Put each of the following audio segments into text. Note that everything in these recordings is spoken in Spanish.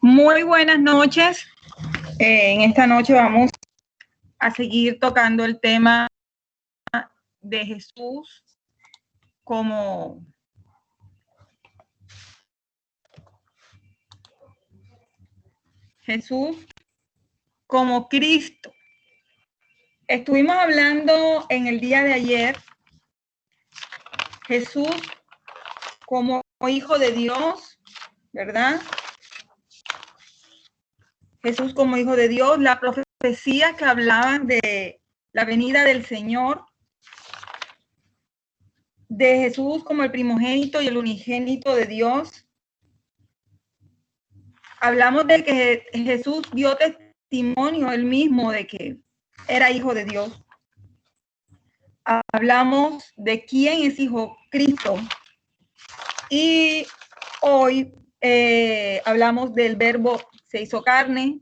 Muy buenas noches. En esta noche vamos a seguir tocando el tema de Jesús como Cristo. Estuvimos hablando en el día de ayer, Jesús como hijo de Dios, ¿verdad? Jesús como hijo de Dios, la profecía que hablaban de la venida del Señor, de Jesús como el primogénito y el unigénito de Dios. Hablamos de que Jesús dio testimonio él mismo de que era hijo de Dios. Hablamos de quién es hijo Cristo. Y hoy hablamos del verbo se hizo carne,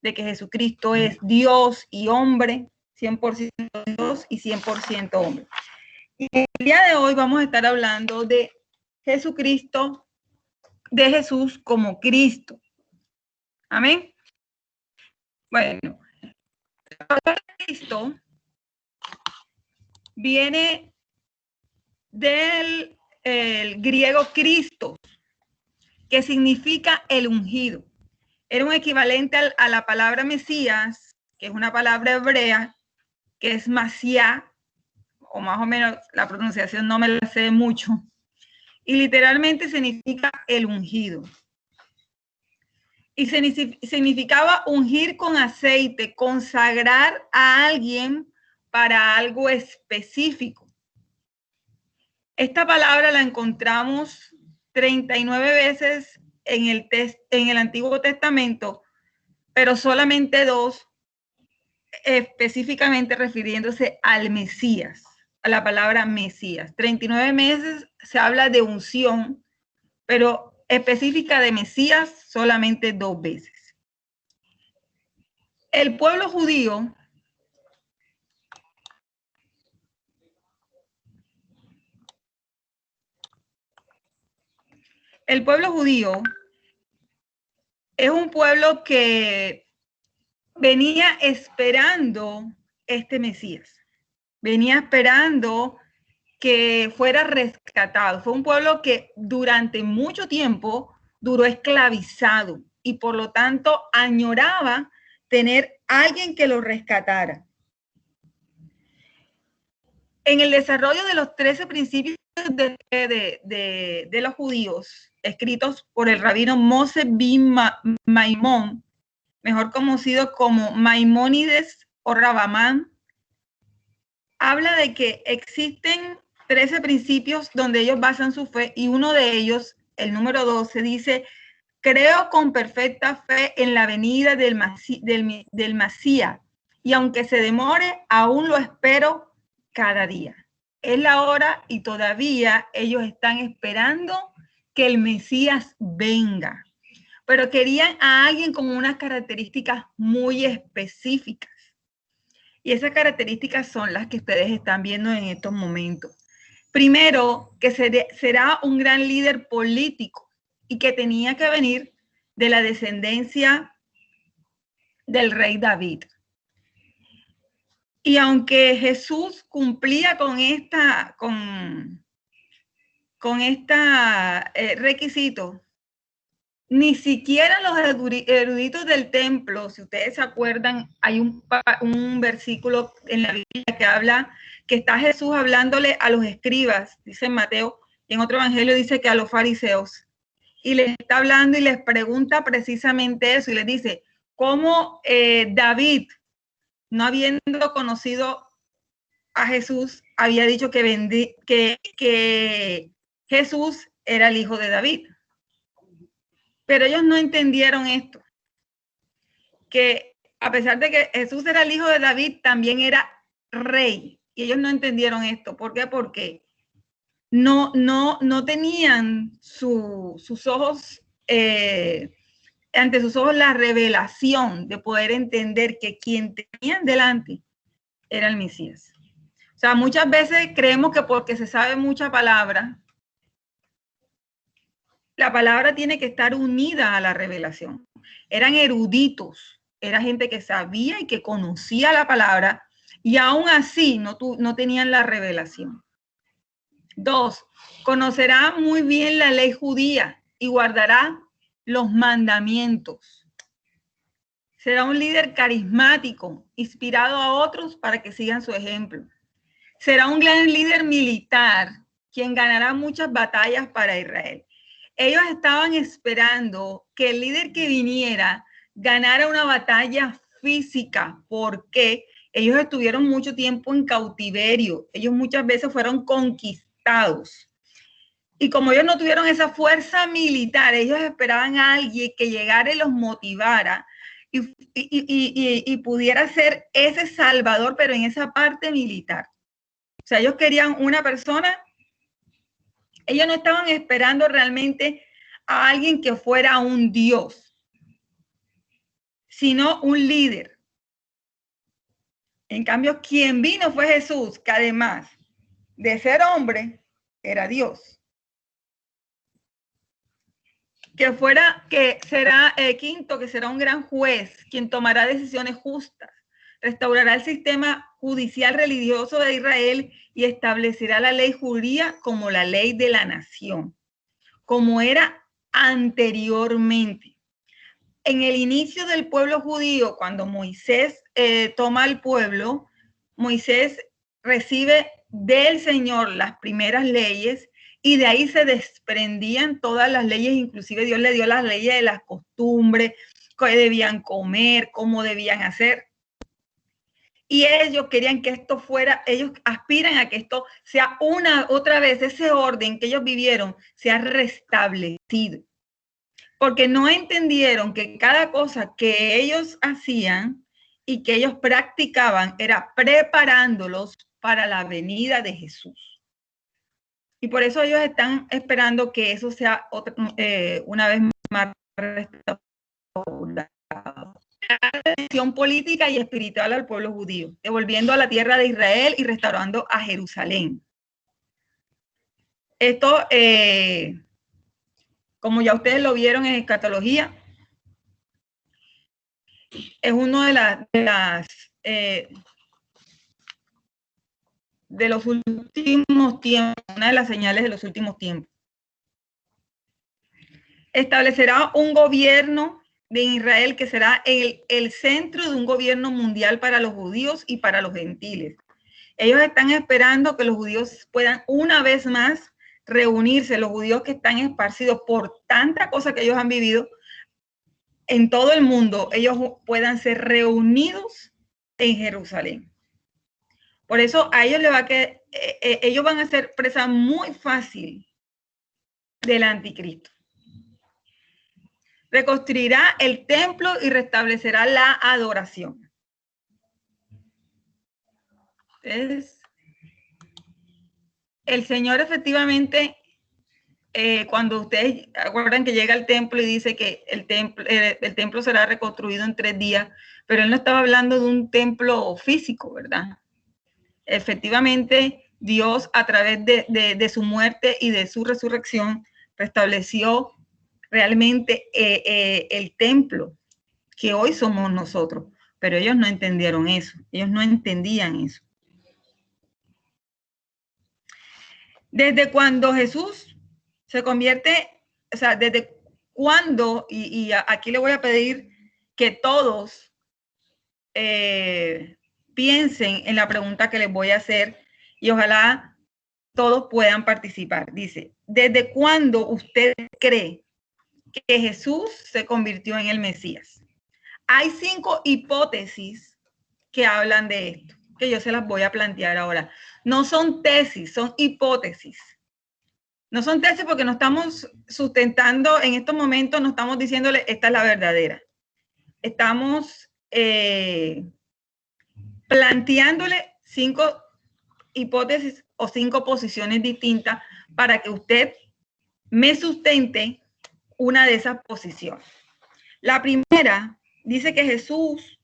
de que Jesucristo es Dios y hombre, 100% Dios y 100% hombre. Y el día de hoy vamos a estar hablando de Jesucristo, de Jesús como Cristo. Amén. Bueno, Cristo viene del griego Christos, que significa el ungido. Era un equivalente a la palabra Mesías, que es una palabra hebrea, que es Masía, o más o menos la pronunciación no me la sé mucho, y literalmente significa el ungido. Y significaba ungir con aceite, consagrar a alguien para algo específico. Esta palabra la encontramos 39 veces en el Antiguo Testamento, pero solamente 2 específicamente refiriéndose al Mesías, a la palabra Mesías. 39 veces se habla de unción, pero específica de Mesías solamente 2 veces. El pueblo judío es un pueblo que venía esperando este Mesías, venía esperando que fuera rescatado. Fue un pueblo que durante mucho tiempo duró esclavizado y por lo tanto añoraba tener alguien que lo rescatara. En el desarrollo de los 13 principios de los judíos, escritos por el rabino Moshe bin Maimón, mejor conocido como Maimónides o Rabamán, habla de que existen 13 principios donde ellos basan su fe y uno de ellos, el número 12, dice: creo con perfecta fe en la venida del Masía y aunque se demore, aún lo espero cada día. Es la hora y todavía ellos están esperando que el Mesías venga. Pero querían a alguien con unas características muy específicas. Y esas características son las que ustedes están viendo en estos momentos. Primero, que será un gran líder político y que tenía que venir de la descendencia del rey David. Y aunque Jesús cumplía con esta requisito, ni siquiera los eruditos del templo, si ustedes se acuerdan, hay un versículo en la Biblia que habla que está Jesús hablándole a los escribas, dice Mateo, y en otro evangelio dice que a los fariseos, y les está hablando y les pregunta precisamente eso, y les dice, ¿cómo David, no habiendo conocido a Jesús, había dicho que Jesús era el hijo de David? Pero ellos no entendieron esto, que a pesar de que Jesús era el hijo de David, también era rey. Y ellos no entendieron esto. ¿Por qué? Porque no tenían sus ojos, ante sus ojos la revelación de poder entender que quien tenían delante era el Mesías. O sea, muchas veces creemos que porque se sabe mucha palabra, la palabra tiene que estar unida a la revelación. Eran eruditos, era gente que sabía y que conocía la palabra y aún así no tenían la revelación. 2, conocerá muy bien la ley judía y guardará los mandamientos. Será un líder carismático, inspirado a otros para que sigan su ejemplo. Será un gran líder militar, quien ganará muchas batallas para Israel. Ellos estaban esperando que el líder que viniera ganara una batalla física, porque ellos estuvieron mucho tiempo en cautiverio. Ellos muchas veces fueron conquistados. Y como ellos no tuvieron esa fuerza militar, ellos esperaban a alguien que llegara y los motivara y pudiera ser ese salvador, pero en esa parte militar. O sea, ellos querían una persona, ellos no estaban esperando realmente a alguien que fuera un Dios, sino un líder. En cambio, quien vino fue Jesús, que además de ser hombre, era Dios. Que será quinto, que será un gran juez, quien tomará decisiones justas, restaurará el sistema judicial religioso de Israel y establecerá la ley judía como la ley de la nación, como era anteriormente. En el inicio del pueblo judío, cuando Moisés toma al pueblo, Moisés recibe del Señor las primeras leyes y de ahí se desprendían todas las leyes, inclusive Dios le dio las leyes de las costumbres, qué debían comer, cómo debían hacer. Y ellos querían que esto fuera, ellos aspiran a que esto sea otra vez, ese orden que ellos vivieron sea restablecido. Porque no entendieron que cada cosa que ellos hacían y que ellos practicaban era preparándolos para la venida de Jesús. Y por eso ellos están esperando que eso sea una vez más restaurado. Atención política y espiritual al pueblo judío, devolviendo a la tierra de Israel y restaurando a Jerusalén. Esto, como ya ustedes lo vieron en escatología, es uno de los últimos tiempos, una de las señales de los últimos tiempos. Establecerá un gobierno de Israel que será el centro de un gobierno mundial para los judíos y para los gentiles. Ellos están esperando que los judíos puedan una vez más reunirse, los judíos que están esparcidos por tanta cosa que ellos han vivido en todo el mundo, ellos puedan ser reunidos en Jerusalén. Por eso a ellos ellos van a ser presa muy fácil del anticristo. Reconstruirá el templo y restablecerá la adoración. Entonces, el Señor efectivamente, cuando ustedes acuerdan que llega al templo y dice que el templo será reconstruido en 3 días, pero él no estaba hablando de un templo físico, ¿verdad? Efectivamente, Dios a través de su muerte y de su resurrección restableció realmente el templo que hoy somos nosotros, pero ellos no entendieron eso, ellos no entendían eso. Desde cuando Jesús se convierte, o sea, desde cuando, y aquí le voy a pedir que todos piensen en la pregunta que les voy a hacer y ojalá todos puedan participar. Dice, ¿desde cuándo usted cree que Jesús se convirtió en el Mesías? Hay 5 hipótesis que hablan de esto, que yo se las voy a plantear ahora. No son tesis, son hipótesis. No son tesis porque no estamos sustentando en estos momentos, no estamos diciéndole esta es la verdadera. Estamos planteándole 5 hipótesis o 5 posiciones distintas para que usted me sustente una de esas posiciones. La primera dice que Jesús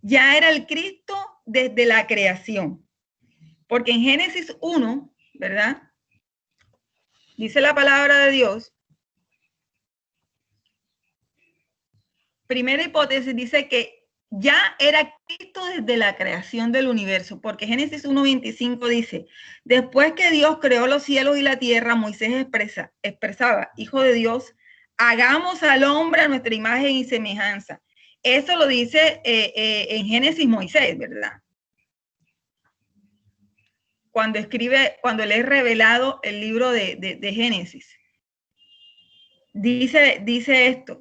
ya era el Cristo desde la creación, porque en Génesis 1, ¿verdad? Dice la palabra de Dios primera hipótesis dice que ya era Cristo desde la creación del universo, porque Génesis 1:25 dice, después que Dios creó los cielos y la tierra, Moisés expresaba, Hijo de Dios, hagamos al hombre a nuestra imagen y semejanza. Eso lo dice en Génesis Moisés, ¿verdad? Cuando le es revelado el libro de Génesis. Dice esto.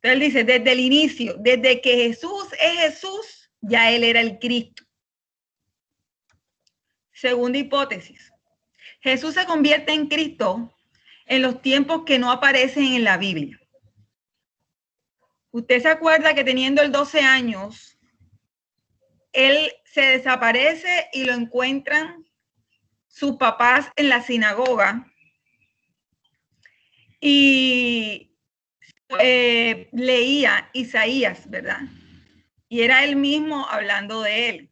Entonces dice, desde el inicio, desde que Jesús es Jesús, ya él era el Cristo. Segunda hipótesis. Jesús se convierte en Cristo en los tiempos que no aparecen en la Biblia. Usted se acuerda que teniendo él 12 años, él se desaparece y lo encuentran sus papás en la sinagoga y leía Isaías, ¿verdad? Y era él mismo hablando de él.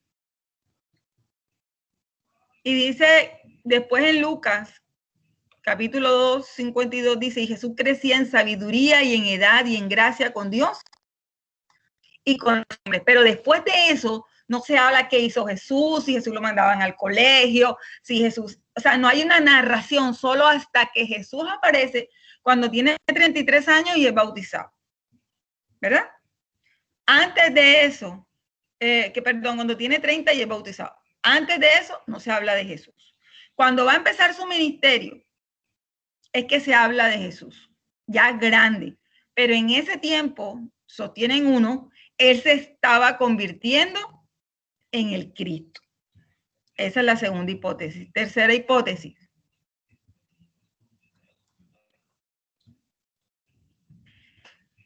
Y dice, después en Lucas, capítulo 2, 52, dice, y Jesús crecía en sabiduría y en edad y en gracia con Dios y con los hombres. Pero después de eso, no se habla qué hizo Jesús, si Jesús lo mandaban al colegio, si Jesús, o sea, no hay una narración, solo hasta que Jesús aparece cuando tiene 33 años y es bautizado. ¿Verdad? Antes de eso, cuando tiene 30 y es bautizado. Antes de eso, no se habla de Jesús. Cuando va a empezar su ministerio, es que se habla de Jesús, ya grande. Pero en ese tiempo, sostienen uno, él se estaba convirtiendo en el Cristo. Esa es la segunda hipótesis. Tercera hipótesis.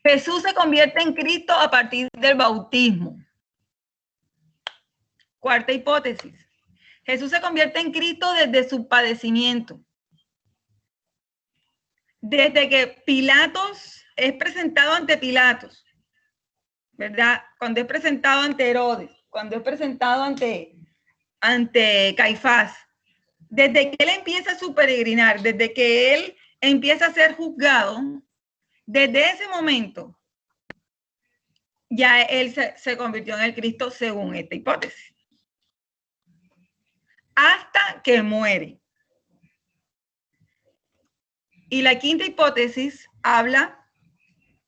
Jesús se convierte en Cristo a partir del bautismo. Cuarta hipótesis. Jesús se convierte en Cristo desde su padecimiento. Desde que Pilatos es presentado ante Pilatos, ¿verdad? Cuando es presentado ante Herodes, cuando es presentado ante Caifás, desde que él empieza a su peregrinar, desde que él empieza a ser juzgado, desde ese momento ya él se convirtió en el Cristo según esta hipótesis. Hasta que muere. Y la quinta hipótesis habla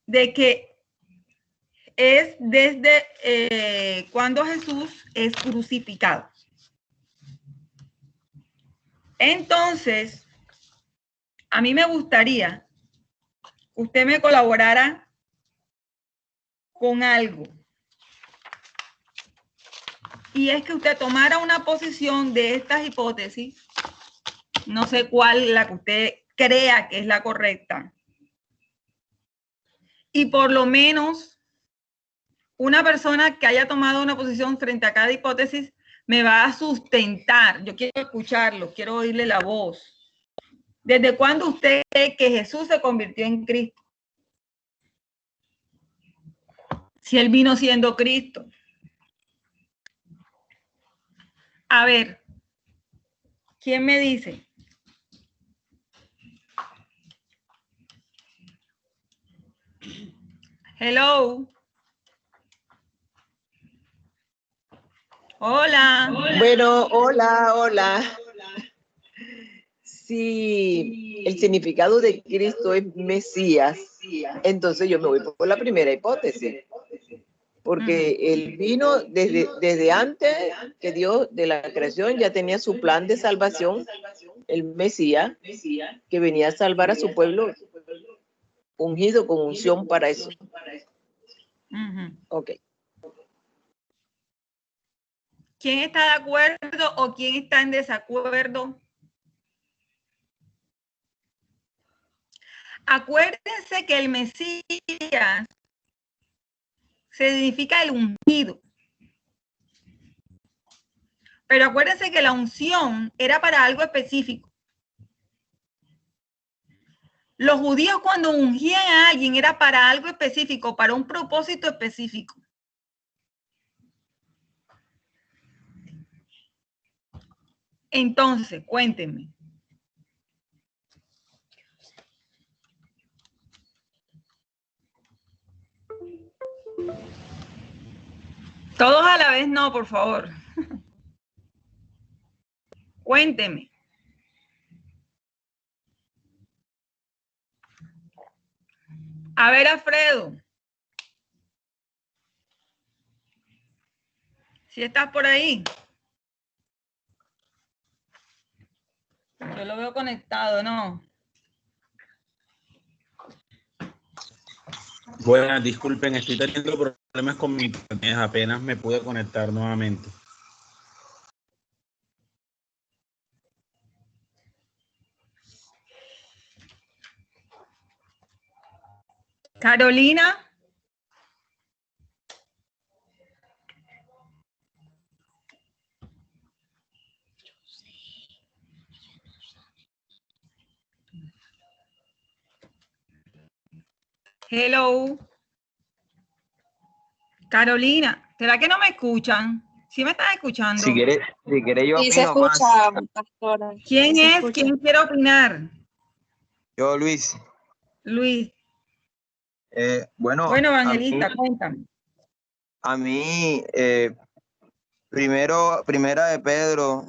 de que es desde cuando Jesús es crucificado. Entonces, a mí me gustaría que usted me colaborara con algo. Y es que usted tomara una posición de estas hipótesis, no sé cuál, la que usted crea que es la correcta, y por lo menos una persona que haya tomado una posición frente a cada hipótesis me va a sustentar. Yo quiero escucharlo, quiero oírle la voz. ¿Desde cuándo usted cree que Jesús se convirtió en Cristo? Si él vino siendo Cristo. A ver, ¿quién me dice? Hello. Hola. Bueno, hola. Si el significado de Cristo es Mesías, entonces yo me voy por la primera hipótesis. Porque él vino desde antes que Dios de la creación ya tenía su plan de salvación, el Mesías, que venía a salvar a su pueblo ungido con unción para eso. Ok. ¿Quién está de acuerdo o quién está en desacuerdo? Acuérdense que el Mesías significa el ungido. Pero acuérdense que la unción era para algo específico. Los judíos cuando ungían a alguien era para algo específico, para un propósito específico. Entonces, cuéntenme. Todos a la vez no, por favor. Cuénteme. A ver, Alfredo. Si estás por ahí. Yo lo veo conectado, ¿no? Buenas, disculpen, estoy teniendo problemas con mi internet, apenas me pude conectar nuevamente. Carolina. Hello. Carolina, ¿será que no me escuchan? ¿Sí me están escuchando? Si quiere yo Sí, se opino escucha, más. pastora. ¿Quién Sí, se es? escucha. ¿Quién quiere opinar? Yo, Luis. Luis. Bueno, Bueno, Evangelista, cuéntame. a mí primera de Pedro,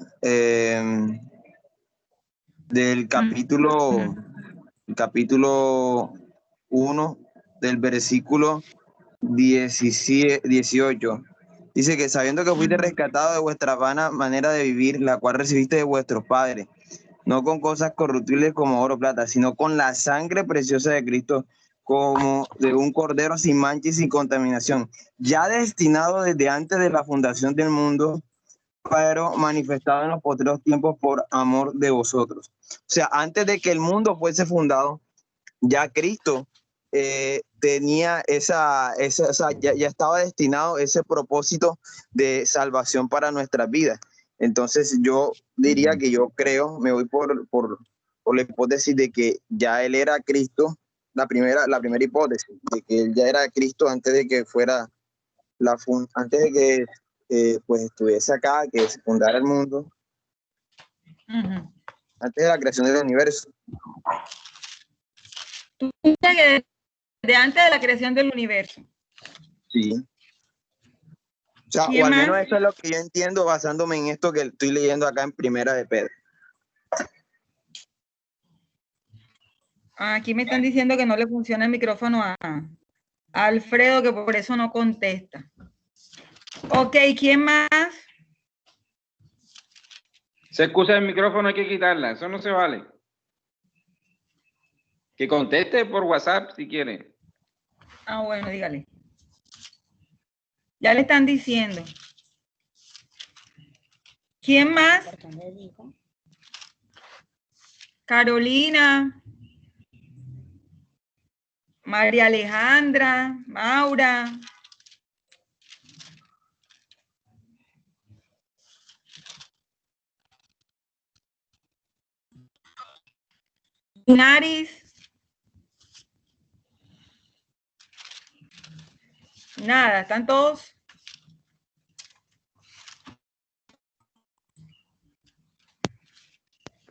del capítulo 1, del versículo 18. Dice que sabiendo que fuiste rescatado de vuestra vana manera de vivir, la cual recibiste de vuestros padres, no con cosas corruptibles como oro o plata, sino con la sangre preciosa de Cristo, como de un cordero sin mancha y sin contaminación, ya destinado desde antes de la fundación del mundo, pero manifestado en los postreros tiempos por amor de vosotros. O sea, antes de que el mundo fuese fundado, ya Cristo tenía ya estaba destinado ese propósito de salvación para nuestras vidas. Entonces yo diría que yo creo, me voy por la hipótesis de que ya él era Cristo, la primera hipótesis, de que él ya era Cristo antes de que fuera antes de que pues estuviese acá, que se fundara el mundo, antes de la creación del universo. Tú dices que de antes de la creación del universo. Sí. O sea, o al menos eso es lo que yo entiendo basándome en esto que estoy leyendo acá en Primera de Pedro. Aquí me están diciendo que no le funciona el micrófono a Alfredo, que por eso no contesta. Ok, ¿quién más? Se excusa el micrófono, hay que quitarla, eso no se vale. Que conteste por WhatsApp si quiere. Ah, bueno, dígale. Ya le están diciendo. ¿Quién más? Carolina. María Alejandra. Maura. Naris. Nada, están todos.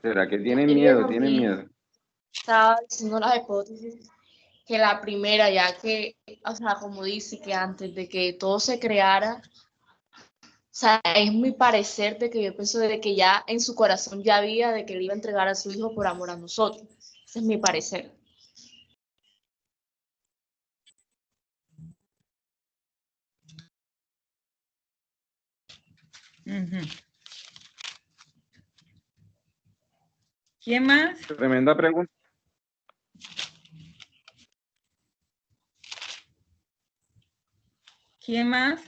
¿Será que tienen miedo? Tienen miedo. Estaba diciendo las hipótesis que la primera, ya que, o sea, como dice que antes de que todo se creara, o sea, es mi parecer de que yo pienso de que ya en su corazón ya había de que él iba a entregar a su hijo por amor a nosotros. Ese es mi parecer. ¿Quién más? Tremenda pregunta. ¿Quién más?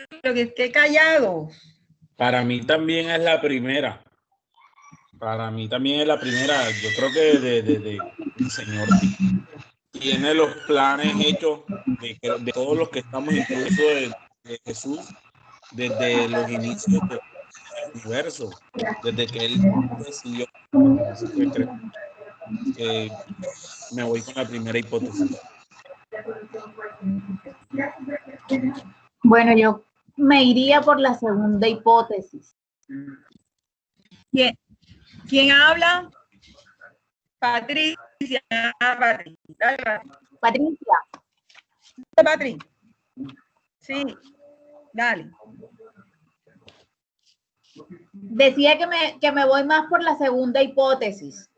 Pero que esté callado. Para mí también es la primera. Para mí también es la primera. Yo creo que el Señor tiene los planes hechos de todos los que estamos, incluso de Jesús, desde los inicios del universo, desde que Él decidió. Así que creo que me voy con la primera hipótesis. Bueno, yo me iría por la segunda hipótesis. ¿Quién habla? Patricia. Patricia. Patri. Dale, Patri. Patricia, Patri. Sí, dale. decía que me voy más por la segunda hipótesis.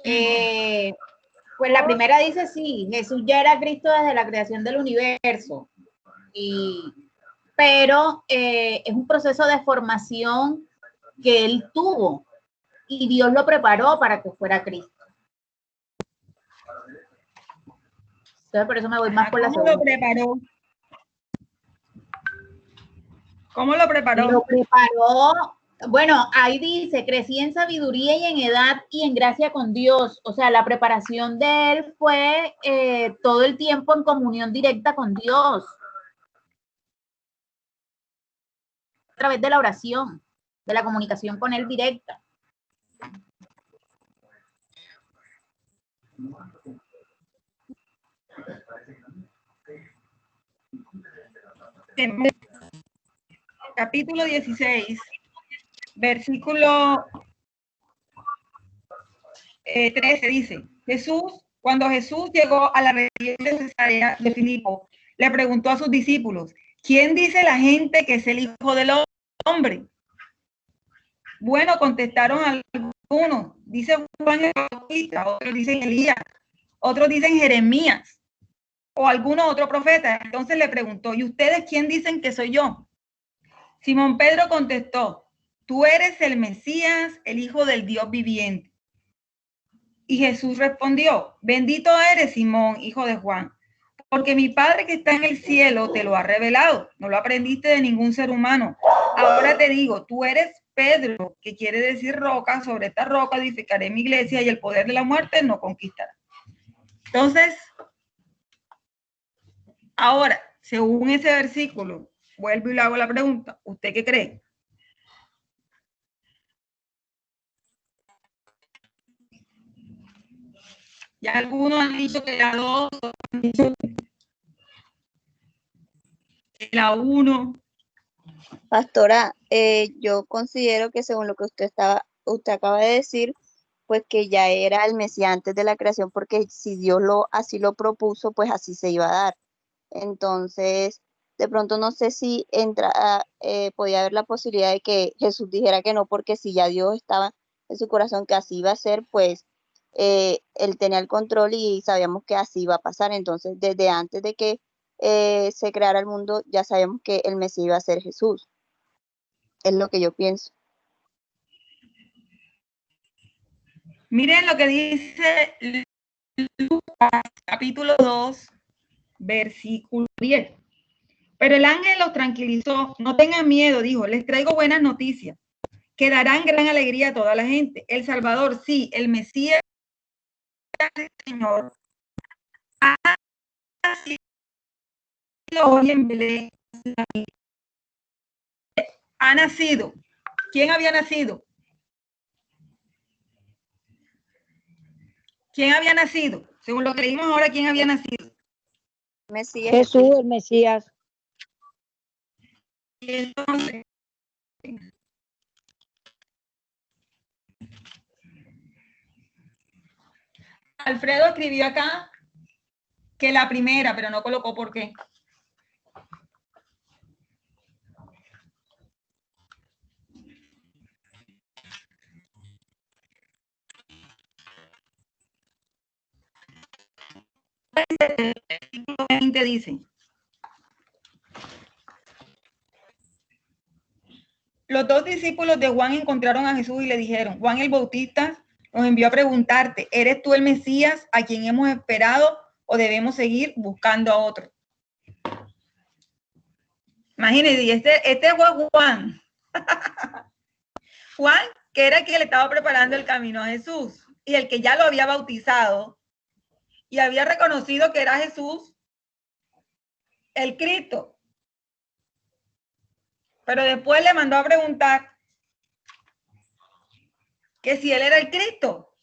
Pues la primera dice sí, Jesús ya era Cristo desde la creación del universo, pero es un proceso de formación que él tuvo y Dios lo preparó para que fuera Cristo. Entonces por eso me voy más por la segunda. ¿Cómo lo preparó? ¿Cómo lo preparó? Lo preparó, bueno, ahí dice, crecí en sabiduría y en edad y en gracia con Dios. O sea, la preparación de él fue todo el tiempo en comunión directa con Dios. A través de la oración, de la comunicación con él directa. Capítulo 16, versículo 13 dice, cuando Jesús llegó a la región de Cesarea de Filipo, le preguntó a sus discípulos, ¿quién dice la gente que es el Hijo del Hombre? Bueno, contestaron algunos, dice Juan el Bautista, otros dicen Elías, otros dicen Jeremías o algún otro profeta. Entonces le preguntó, ¿y ustedes quién dicen que soy yo? Simón Pedro contestó, tú eres el Mesías, el Hijo del Dios viviente. Y Jesús respondió, bendito eres, Simón, hijo de Juan, porque mi Padre que está en el cielo te lo ha revelado, no lo aprendiste de ningún ser humano. Ahora te digo, tú eres Pedro, que quiere decir roca, sobre esta roca edificaré mi iglesia y el poder de la muerte no conquistará. Entonces, ahora, según ese versículo, vuelvo y le hago la pregunta, ¿usted qué cree? Ya algunos han dicho que la 2, han dicho que la 1. Pastora, yo considero que según lo que usted acaba de decir, pues que ya era el Mesías antes de la creación, porque si Dios así lo propuso, pues así se iba a dar. Entonces, de pronto no sé si podía haber la posibilidad de que Jesús dijera que no, porque si ya Dios estaba en su corazón que así iba a ser, pues él tenía el control y sabíamos que así iba a pasar. Entonces, desde antes de que se creara el mundo, ya sabíamos que el Mesías iba a ser Jesús. Es lo que yo pienso. Miren lo que dice Lucas, capítulo 2, versículo 10. Pero el ángel los tranquilizó, no tengan miedo, dijo, les traigo buenas noticias, que darán gran alegría a toda la gente. El Salvador, sí, el Mesías, el Señor, ha nacido hoy en Belén. Ha nacido. ¿Quién había nacido? ¿Quién había nacido? Según lo que leímos ahora, ¿quién había nacido? Mesías. Jesús, el Mesías. Y entonces, Alfredo escribió acá que la primera, pero no colocó por qué. El versículo 20 dice, los dos discípulos de Juan encontraron a Jesús y le dijeron, Juan el Bautista nos envió a preguntarte, ¿eres tú el Mesías a quien hemos esperado o debemos seguir buscando a otro? Imagínense, este fue Juan. Juan, que era el que le estaba preparando el camino a Jesús y el que ya lo había bautizado y había reconocido que era Jesús el Cristo. Pero después le mandó a preguntar que si él era el Cristo.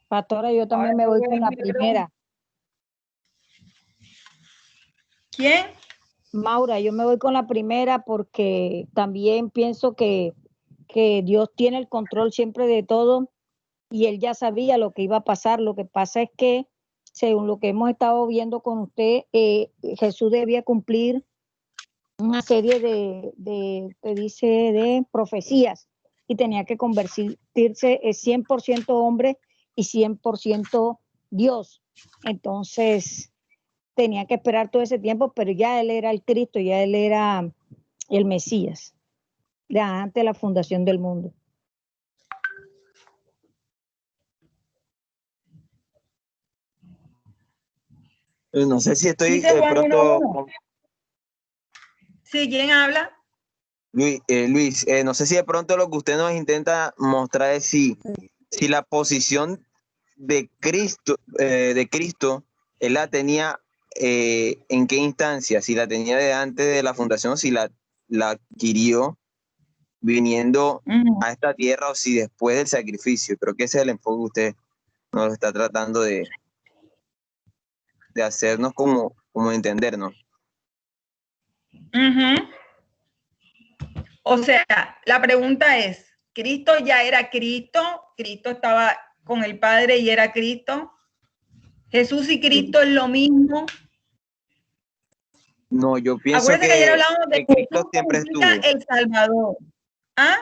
Pastora, yo también me voy con la primera. ¿Quién? Maura, yo me voy con la primera porque también pienso que que Dios tiene el control siempre de todo y él ya sabía lo que iba a pasar. Lo que pasa es que, según lo que hemos estado viendo con usted, Jesús debía cumplir una serie de profecías y tenía que convertirse 100% hombre y 100% Dios. Entonces, tenía que esperar todo ese tiempo, pero ya él era el Cristo, ya él era el Mesías, ya antes de la fundación del mundo. No sé si estoy Dice Juan pronto, 1:1. Sí, ¿quién habla? Luis, no sé si de pronto lo que usted nos intenta mostrar es si la posición de Cristo, él la tenía en qué instancia, si la tenía de antes de la fundación, si la adquirió viniendo a esta tierra o si después del sacrificio. Creo que ese es el enfoque que usted nos está tratando de hacernos como entendernos. O sea, la pregunta es, ¿Cristo ya era Cristo? ¿Cristo estaba con el Padre y era Cristo? ¿Jesús y Cristo es lo mismo? No, yo pienso Acuérdense que ayer hablamos de que Cristo Jesús siempre significa estuvo. el Salvador. ¿Ah?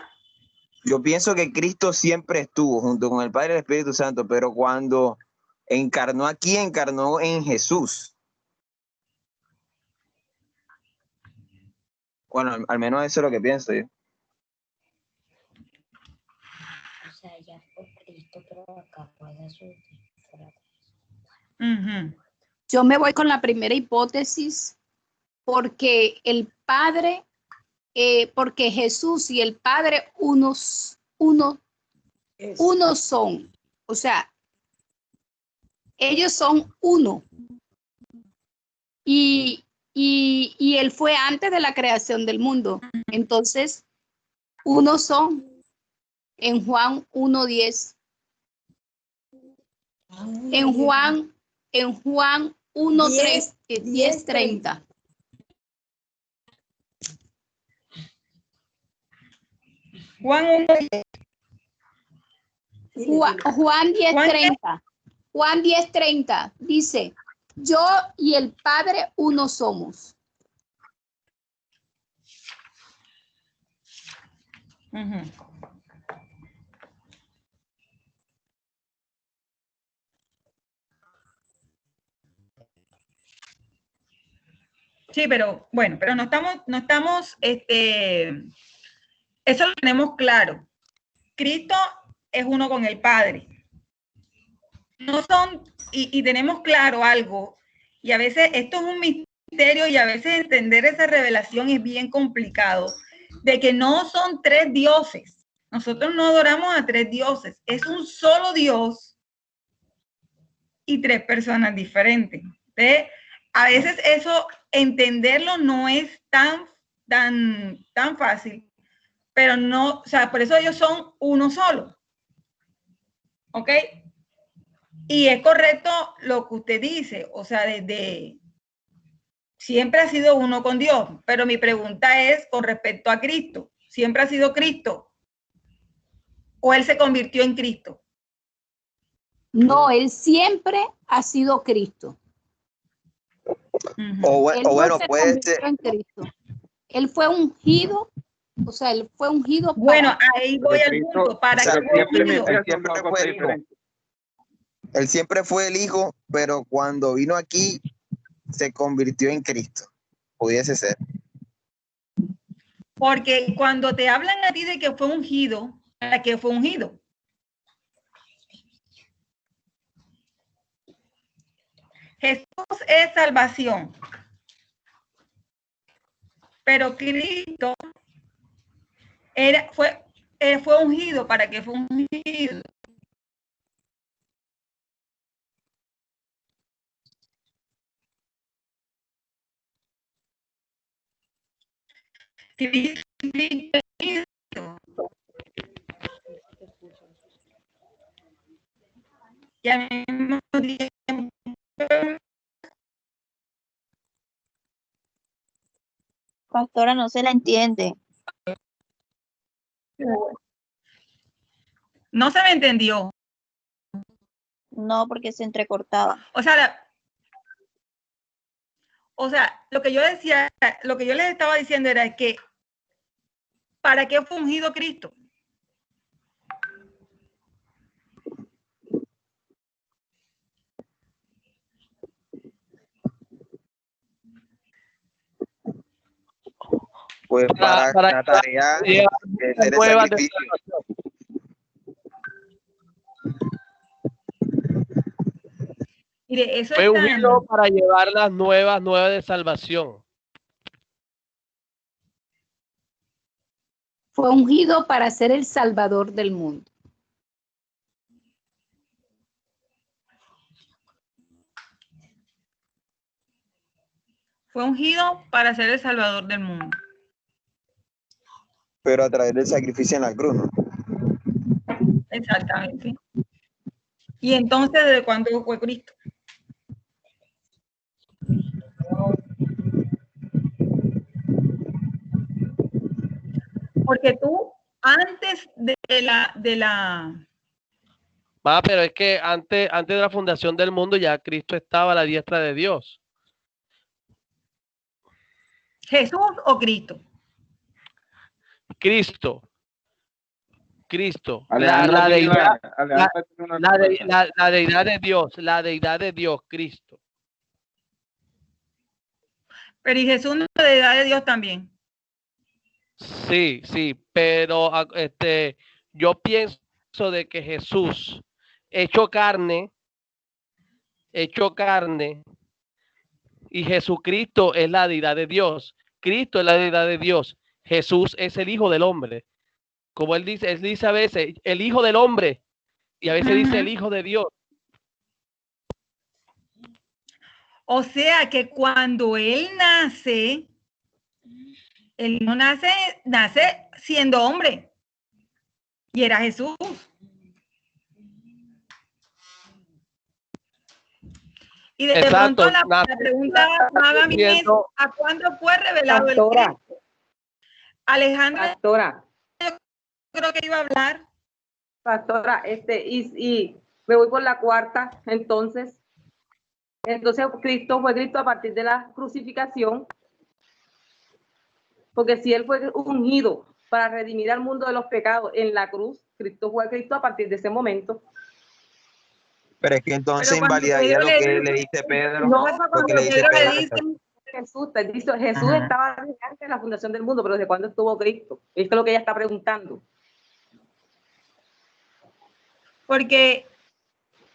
Yo pienso que Cristo siempre estuvo junto con el Padre y el Espíritu Santo, pero cuando encarnó aquí, encarnó en Jesús. Bueno, al menos eso es lo que pienso yo. O sea, ya fue Cristo, pero acá fue Jesús. Yo me voy con la primera hipótesis porque el Padre, porque Jesús y el Padre uno son. O sea, ellos son uno. Y él fue antes de la creación del mundo. Entonces, uno son en Juan 1:10. En Juan 10:30. Juan 10:30. Juan 10:30 dice, yo y el Padre uno somos. Sí, pero bueno, pero no estamos, eso lo tenemos claro. Cristo es uno con el Padre. No son, y tenemos claro algo, y a veces esto es un misterio y a veces entender esa revelación es bien complicado, de que no son tres dioses. Nosotros no adoramos a tres dioses, es un solo Dios y tres personas diferentes. Entonces, a veces eso, entenderlo no es tan fácil, pero no, o sea, por eso ellos son uno solo. ¿Ok? Y es correcto lo que usted dice, o sea, desde siempre ha sido uno con Dios, pero mi pregunta es con respecto a Cristo, ¿siempre ha sido Cristo? ¿O él se convirtió en Cristo? No, él siempre ha sido Cristo. O bueno, puede ser. En Cristo. Él fue ungido, o sea, él fue ungido. Bueno, ahí voy al punto. ¿Para qué fue ungido? Él siempre fue el Hijo, pero cuando vino aquí se convirtió en Cristo. Pudiese ser. Porque cuando te hablan a ti de que fue ungido, ¿para qué fue ungido? Jesús es salvación. Pero Cristo fue ungido. ¿Para qué fue ungido? Y al mismo tiempo Pastora, no se la entiende. No se me entendió. No, porque se entrecortaba. O sea, lo que yo decía, lo que yo les estaba diciendo era que ¿para qué fue ungido Cristo? Pues para la tarea de hacer el sacrificio. Mire, eso fue ungido para llevar las nuevas de salvación. Fue ungido para ser el Salvador del mundo. Fue ungido para ser el Salvador del mundo. Pero a través del sacrificio en la cruz, ¿no? Exactamente. ¿Y entonces desde cuándo fue Cristo? Porque tú, antes de la... Pero es que antes de la fundación del mundo ya Cristo estaba a la diestra de Dios. ¿Jesús o Cristo? Cristo. La deidad de Dios, Cristo. Pero ¿y Jesús no es la deidad de Dios también? Sí, pero yo pienso de que Jesús hecho carne y Jesucristo es la deidad de Dios. Cristo es la deidad de Dios. Jesús es el Hijo del Hombre. Como él dice a veces el Hijo del Hombre y a veces dice el Hijo de Dios. O sea que cuando él nace, él no nace siendo hombre. Y era Jesús. Y de pronto la pregunta para mí es, ¿a cuándo fue revelado el Cristo? Alejandra, Pastora, yo creo que iba a hablar. Pastora, y me voy por la cuarta, entonces Cristo fue Cristo a partir de la crucificación, porque si él fue ungido para redimir al mundo de los pecados en la cruz, Cristo fue Cristo a partir de ese momento. Pero es que entonces invalidaría lo que le dice Pedro. No, lo que le dice Pedro. Jesús estaba antes de la fundación del mundo, pero ¿desde cuándo estuvo Cristo? Esto es lo que ella está preguntando. Porque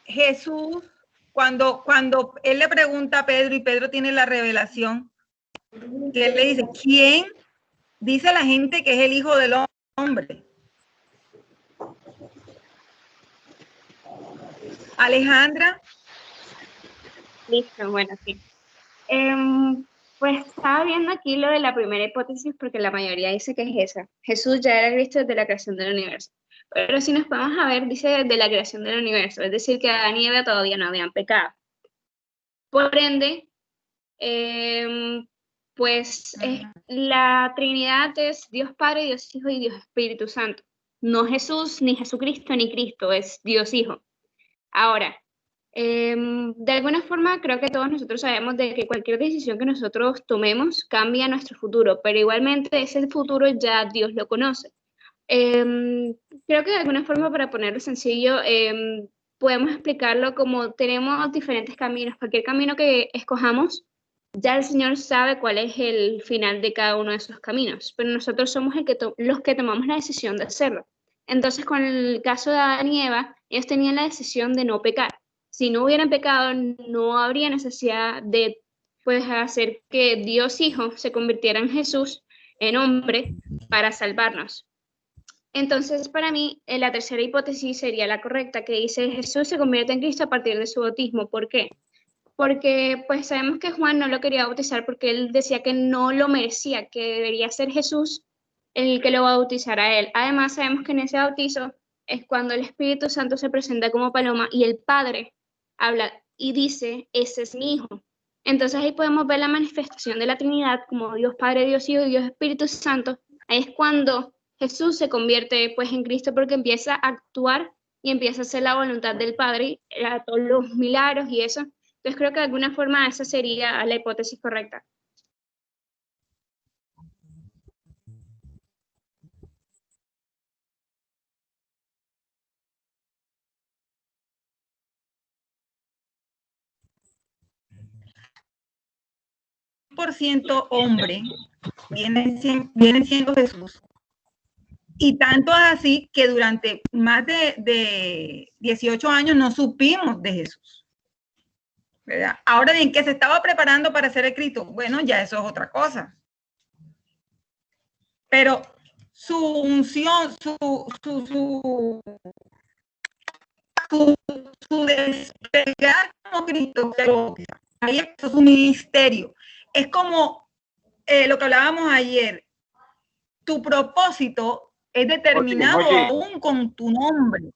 Jesús, cuando él le pregunta a Pedro y Pedro tiene la revelación, que él le dice, ¿quién dice la gente que es el Hijo del Hombre? Alejandra. Listo, bueno, sí. Pues estaba viendo aquí lo de la primera hipótesis porque la mayoría dice que es esa. Jesús ya era Cristo desde la creación del universo. Pero si nos vamos a ver, dice desde la creación del universo, es decir, que Adán y Eva todavía no habían pecado. Por ende, la Trinidad es Dios Padre, Dios Hijo y Dios Espíritu Santo. No Jesús, ni Jesucristo, ni Cristo, es Dios Hijo. Ahora, de alguna forma creo que todos nosotros sabemos de que cualquier decisión que nosotros tomemos cambia nuestro futuro, pero igualmente ese futuro ya Dios lo conoce. Creo que de alguna forma, para ponerlo sencillo, podemos explicarlo como tenemos diferentes caminos. Cualquier camino que escojamos, ya el Señor sabe cuál es el final de cada uno de esos caminos, pero nosotros somos los que tomamos la decisión de hacerlo. Entonces, con el caso de Adán y Eva, ellos tenían la decisión de no pecar. Si no hubieran pecado, no habría necesidad de hacer que Dios Hijo se convirtiera en Jesús, en hombre, para salvarnos. Entonces, para mí, la tercera hipótesis sería la correcta, que dice Jesús se convierte en Cristo a partir de su bautismo. ¿Por qué? Porque pues sabemos que Juan no lo quería bautizar porque él decía que no lo merecía, que debería ser Jesús el que lo bautizara a él. Además, sabemos que en ese bautizo es cuando el Espíritu Santo se presenta como paloma y el Padre habla y dice, ese es mi Hijo. Entonces ahí podemos ver la manifestación de la Trinidad como Dios Padre, Dios Hijo y Dios Espíritu Santo. Ahí es cuando Jesús se convierte pues en Cristo porque empieza a actuar y empieza a hacer la voluntad del Padre, a todos los milagros y eso. Entonces creo que de alguna forma esa sería la hipótesis correcta. %, hombre, viene siendo Jesús. Y tanto es así que durante más de 18 años no supimos de Jesús, ¿verdad? Ahora bien, que se estaba preparando para ser el Cristo, bueno, ya eso es otra cosa. Pero su unción, su despegar como Cristo, ahí es su ministerio. Es como lo que hablábamos ayer. Tu propósito es determinado aún con tu nombre.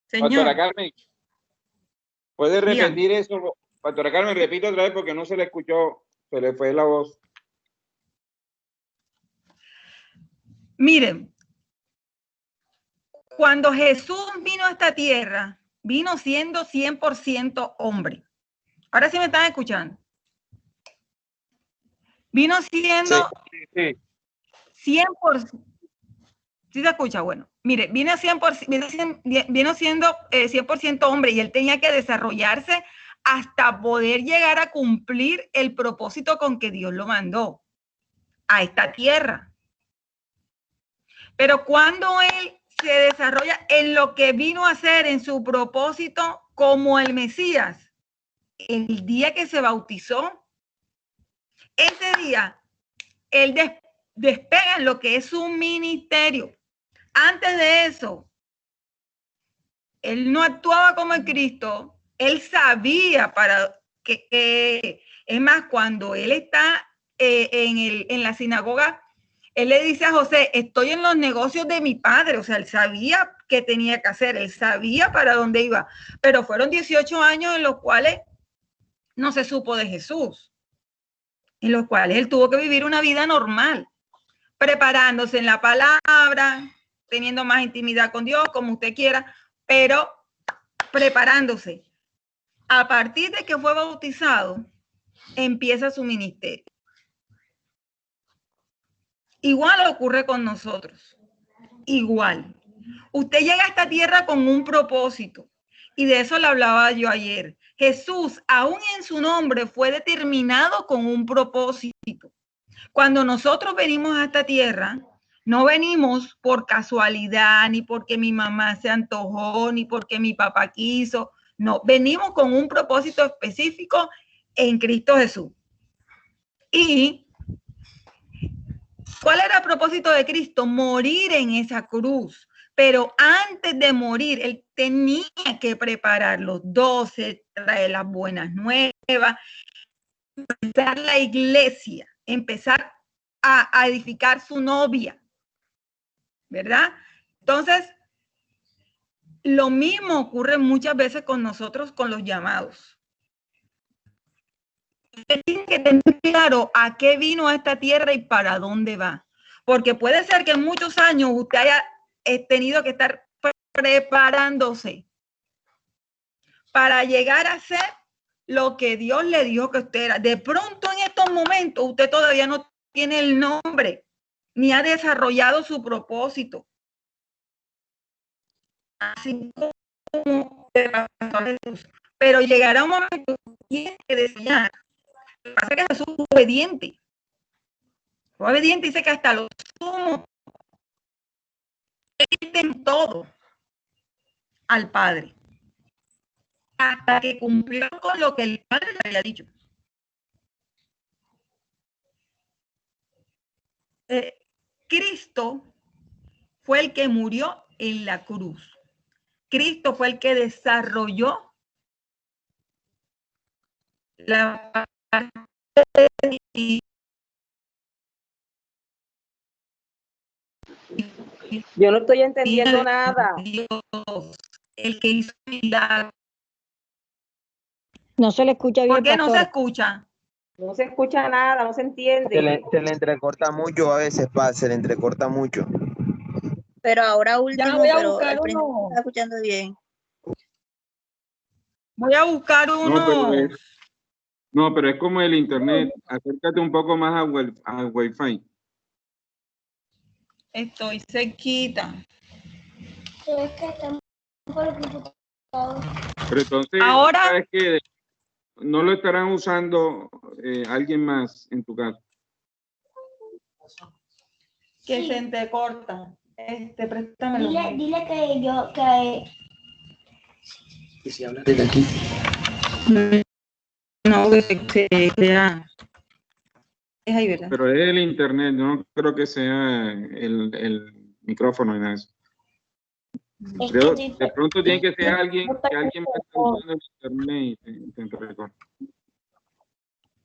Señor. Pastora Carmen, ¿puede repetir eso? Pastora Carmen, repite otra vez porque no se le escuchó, se le fue la voz. Miren, cuando Jesús vino a esta tierra, vino siendo 100% hombre. Ahora sí me están escuchando. Vino siendo 100%. ¿Sí se escucha? Bueno, mire, vino siendo 100% hombre y él tenía que desarrollarse hasta poder llegar a cumplir el propósito con que Dios lo mandó a esta tierra. Pero cuando él se desarrolla en lo que vino a hacer en su propósito como el Mesías, el día que se bautizó, ese día él despega en lo que es su ministerio. Antes de eso, él no actuaba como el Cristo, él sabía para que es más, cuando él está en la sinagoga, él le dice a José, estoy en los negocios de mi padre, o sea, él sabía qué tenía que hacer, él sabía para dónde iba, pero fueron 18 años en los cuales no se supo de Jesús, en los cuales él tuvo que vivir una vida normal, preparándose en la palabra, teniendo más intimidad con Dios, como usted quiera, pero preparándose. A partir de que fue bautizado, empieza su ministerio. Igual ocurre con nosotros. Igual. Usted llega a esta tierra con un propósito. Y de eso le hablaba yo ayer. Jesús, aún en su nombre, fue determinado con un propósito. Cuando nosotros venimos a esta tierra, no venimos por casualidad, ni porque mi mamá se antojó, ni porque mi papá quiso. No, venimos con un propósito específico en Cristo Jesús. Y ¿cuál era el propósito de Cristo? Morir en esa cruz. Pero antes de morir, él tenía que preparar los 12, traer las buenas nuevas, empezar la iglesia, empezar a edificar su novia, ¿verdad? Entonces, lo mismo ocurre muchas veces con nosotros, con los llamados. Usted tiene que tener claro a qué vino a esta tierra y para dónde va. Porque puede ser que en muchos años usted haya tenido que estar preparándose para llegar a ser lo que Dios le dijo que usted era. De pronto en estos momentos usted todavía no tiene el nombre ni ha desarrollado su propósito. Así como Jesús. Pero llegará un momento que tiene que desear. Lo que pasa es que Jesús fue obediente. Fue obediente, dice que hasta lo sumo en todo al Padre. Hasta que cumplió con lo que el Padre le había dicho. Cristo fue el que murió en la cruz. Cristo fue el que desarrolló la parte. Yo no estoy entendiendo nada. Dios, el que hizo milagros. No se le escucha bien. ¿Por qué no se pastora? escucha? No se escucha nada, no se entiende. Se le entrecorta mucho a veces, se le entrecorta mucho. pero ahora Ya último, voy a pero buscar al principio uno. estaba escuchando bien. Voy a buscar uno. No, pero es como el internet. Acércate un poco más al Wi-Fi. Estoy cerquita. Es que estamos por el computador. Pero entonces, Ahora, ¿sabes qué? No lo estarán usando alguien más en tu casa. que se entrecorta. Préstamelo. Dile que yo, que Y si hablas desde aquí. No, que crea. Es ahí, ¿verdad? Pero es el internet, no creo que sea el micrófono ni nada de eso. Creo, de pronto tiene que ser alguien va a estar usando el internet y te entrecorta.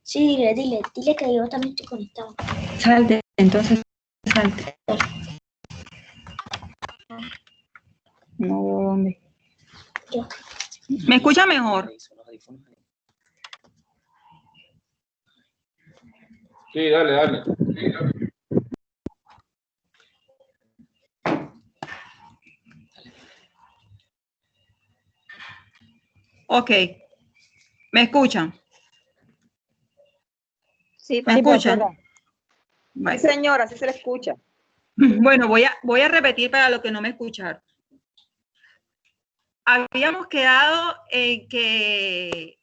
sí, dile que yo también estoy conectado. Salte, entonces salte. No veo dónde. ¿Me escucha mejor? Sí, dale. Ok. ¿Me escuchan? Sí, ¿Me escuchan? Sí, Vale. señora, sí se le escucha. Bueno, voy a repetir para los que no me escucharon. Habíamos quedado en que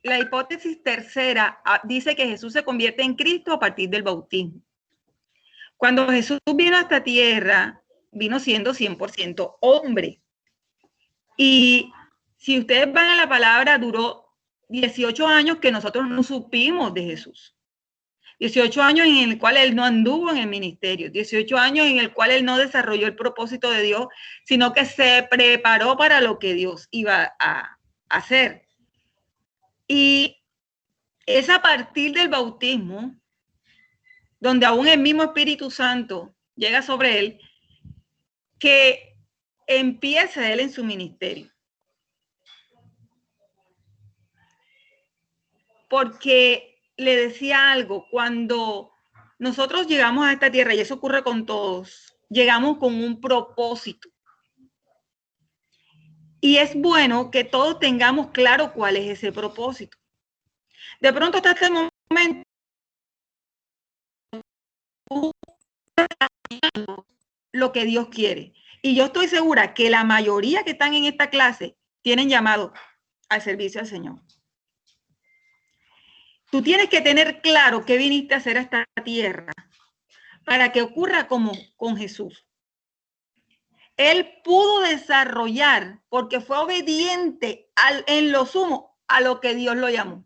la hipótesis tercera dice que Jesús se convierte en Cristo a partir del bautismo. Cuando Jesús vino a esta tierra, vino siendo 100% hombre. Y si ustedes van a la palabra, duró 18 años que nosotros no supimos de Jesús. 18 años en el cual él no anduvo en el ministerio, 18 años en el cual él no desarrolló el propósito de Dios, sino que se preparó para lo que Dios iba a hacer. Y es a partir del bautismo, donde aún el mismo Espíritu Santo llega sobre él, que empieza él en su ministerio. Porque le decía algo, cuando nosotros llegamos a esta tierra, y eso ocurre con todos, llegamos con un propósito. Y es bueno que todos tengamos claro cuál es ese propósito. De pronto hasta este momento, lo que Dios quiere. Y yo estoy segura que la mayoría que están en esta clase tienen llamado al servicio al Señor. Tú tienes que tener claro qué viniste a hacer a esta tierra para que ocurra como con Jesús. Él pudo desarrollar, porque fue obediente en lo sumo a lo que Dios lo llamó.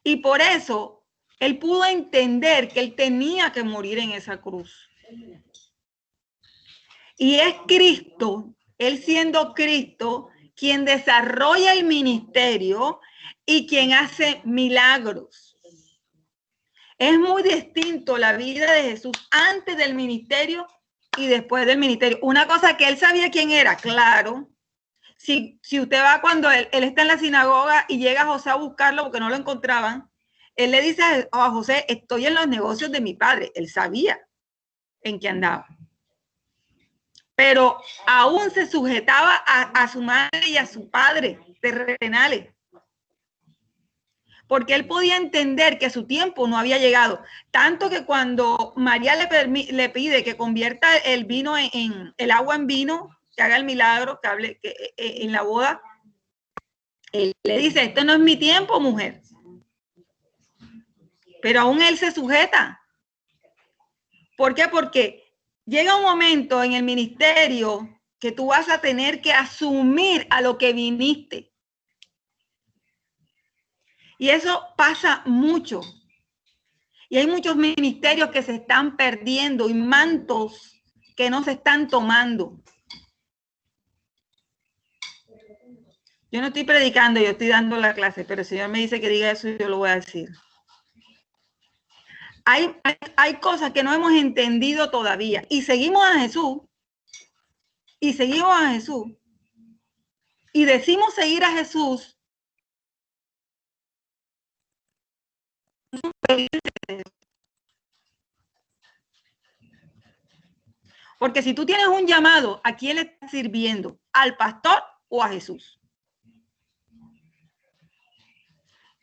Y por eso él pudo entender que él tenía que morir en esa cruz. Y es Cristo, él siendo Cristo, quien desarrolla el ministerio y quien hace milagros. Es muy distinto la vida de Jesús antes del ministerio y después del ministerio. Una cosa que él sabía quién era, claro. Si usted va cuando él está en la sinagoga y llega José a buscarlo porque no lo encontraban, él le dice a José, estoy en los negocios de mi padre. Él sabía en qué andaba. Pero aún se sujetaba a su madre y a su padre terrenales. Porque él podía entender que su tiempo no había llegado. Tanto que cuando María le pide que convierta el vino en el agua en vino, que haga el milagro, que en la boda, él le dice, esto no es mi tiempo, mujer. Pero aún él se sujeta. ¿Por qué? Porque llega un momento en el ministerio que tú vas a tener que asumir a lo que viniste. Y eso pasa mucho. Y hay muchos ministerios que se están perdiendo y mantos que no se están tomando. Yo no estoy predicando, yo estoy dando la clase, pero el Señor me dice que diga eso y yo lo voy a decir. Hay cosas que no hemos entendido todavía y seguimos a Jesús. Y seguimos a Jesús. Y decimos seguir a Jesús. Porque si tú tienes un llamado, ¿a quién le estás sirviendo? ¿Al pastor o a Jesús?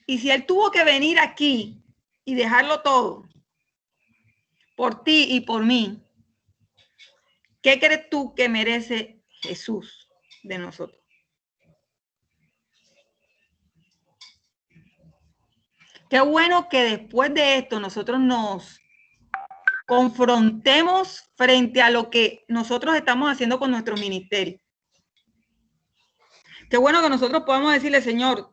Y si él tuvo que venir aquí y dejarlo todo por ti y por mí, ¿qué crees tú que merece Jesús de nosotros? Qué bueno que después de esto nosotros nos confrontemos frente a lo que nosotros estamos haciendo con nuestro ministerio. Qué bueno que nosotros podamos decirle, Señor,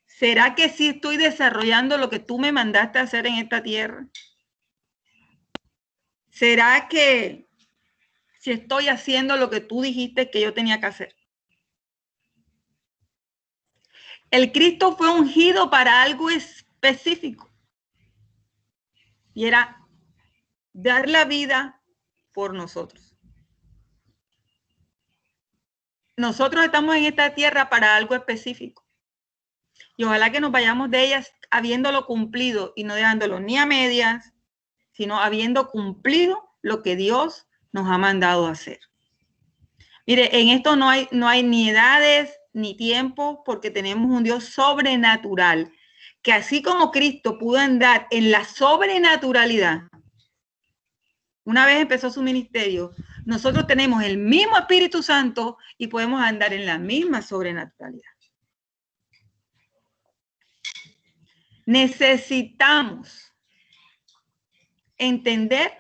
¿será que sí estoy desarrollando lo que tú me mandaste a hacer en esta tierra? ¿Será que si estoy haciendo lo que tú dijiste que yo tenía que hacer? El Cristo fue ungido para algo específico y era dar la vida por nosotros. Nosotros estamos en esta tierra para algo específico y ojalá que nos vayamos de ellas habiéndolo cumplido y no dejándolo ni a medias, sino habiendo cumplido lo que Dios nos ha mandado a hacer. Mire, en esto no hay ni edades ni tiempo, porque tenemos un Dios sobrenatural, que así como Cristo pudo andar en la sobrenaturalidad, una vez empezó su ministerio, nosotros tenemos el mismo Espíritu Santo y podemos andar en la misma sobrenaturalidad. Necesitamos entender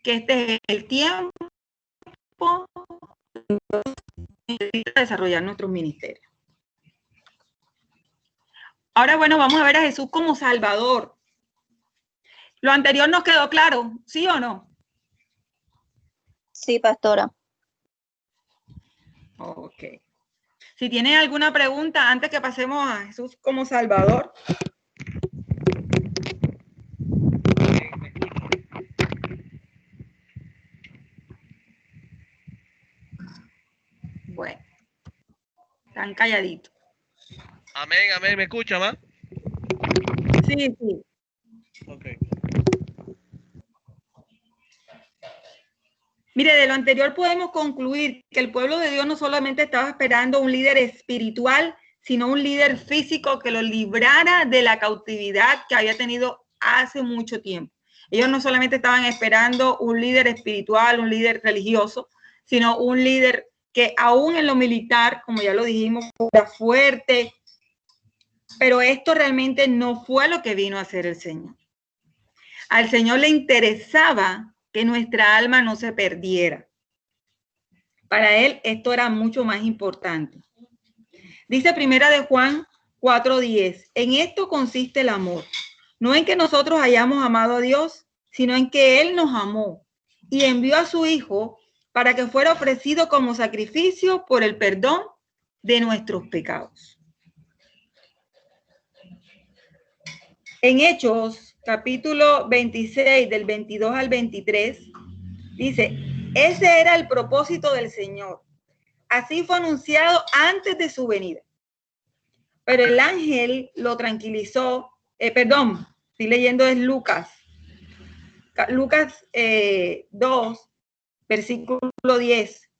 que este es el tiempo de desarrollar nuestros ministerios. Ahora, bueno, vamos a ver a Jesús como Salvador. Lo anterior nos quedó claro, ¿sí o no? Sí, pastora. Ok. Si tienen alguna pregunta antes que pasemos a Jesús como Salvador. Bueno, están calladitos. Amén, amén. ¿Me escucha, ma? Sí, sí. Ok. Mire, de lo anterior podemos concluir que el pueblo de Dios no solamente estaba esperando un líder espiritual, sino un líder físico que lo librara de la cautividad que había tenido hace mucho tiempo. Ellos no solamente estaban esperando un líder espiritual, un líder religioso, sino un líder que aún en lo militar, como ya lo dijimos, era fuerte, pero esto realmente no fue lo que vino a hacer el Señor. Al Señor le interesaba que nuestra alma no se perdiera. Para él esto era mucho más importante. Dice Primera de Juan 4:10, en esto consiste el amor, no en que nosotros hayamos amado a Dios, sino en que Él nos amó y envió a su Hijo para que fuera ofrecido como sacrificio por el perdón de nuestros pecados. En Hechos, capítulo 26, del 22 al 23, dice, ese era el propósito del Señor. Así fue anunciado antes de su venida. Pero el ángel lo tranquilizó. Estoy leyendo es Lucas 2, versículo 10.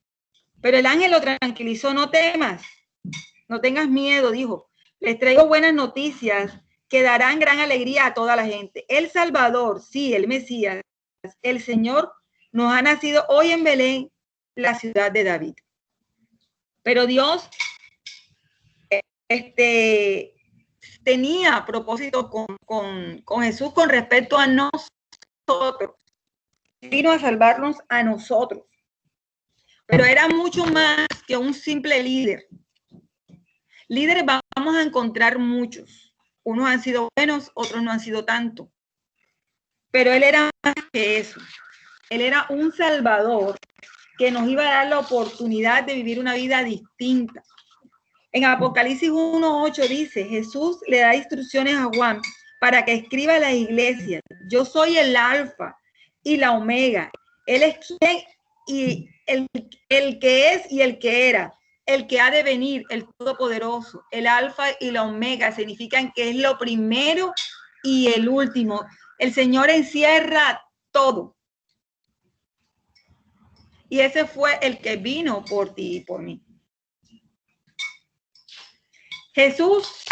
Pero el ángel lo tranquilizó, no temas, no tengas miedo, dijo. Les traigo buenas noticias que darán gran alegría a toda la gente. El Salvador, sí, el Mesías, el Señor, nos ha nacido hoy en Belén, la ciudad de David. Pero Dios tenía propósito con Jesús con respecto a nosotros. Vino a salvarnos a nosotros. Pero era mucho más que un simple líder. Líderes vamos a encontrar muchos. Unos han sido buenos, otros no han sido tanto. Pero él era más que eso. Él era un salvador que nos iba a dar la oportunidad de vivir una vida distinta. En Apocalipsis 1:8 dice, Jesús le da instrucciones a Juan para que escriba a la iglesia. Yo soy el alfa y la omega. Él es quien y el que es y el que era, el que ha de venir, el todopoderoso. El alfa y la omega significan que es lo primero y el último. El Señor encierra todo. y ese fue el que vino por ti y por mí. Jesús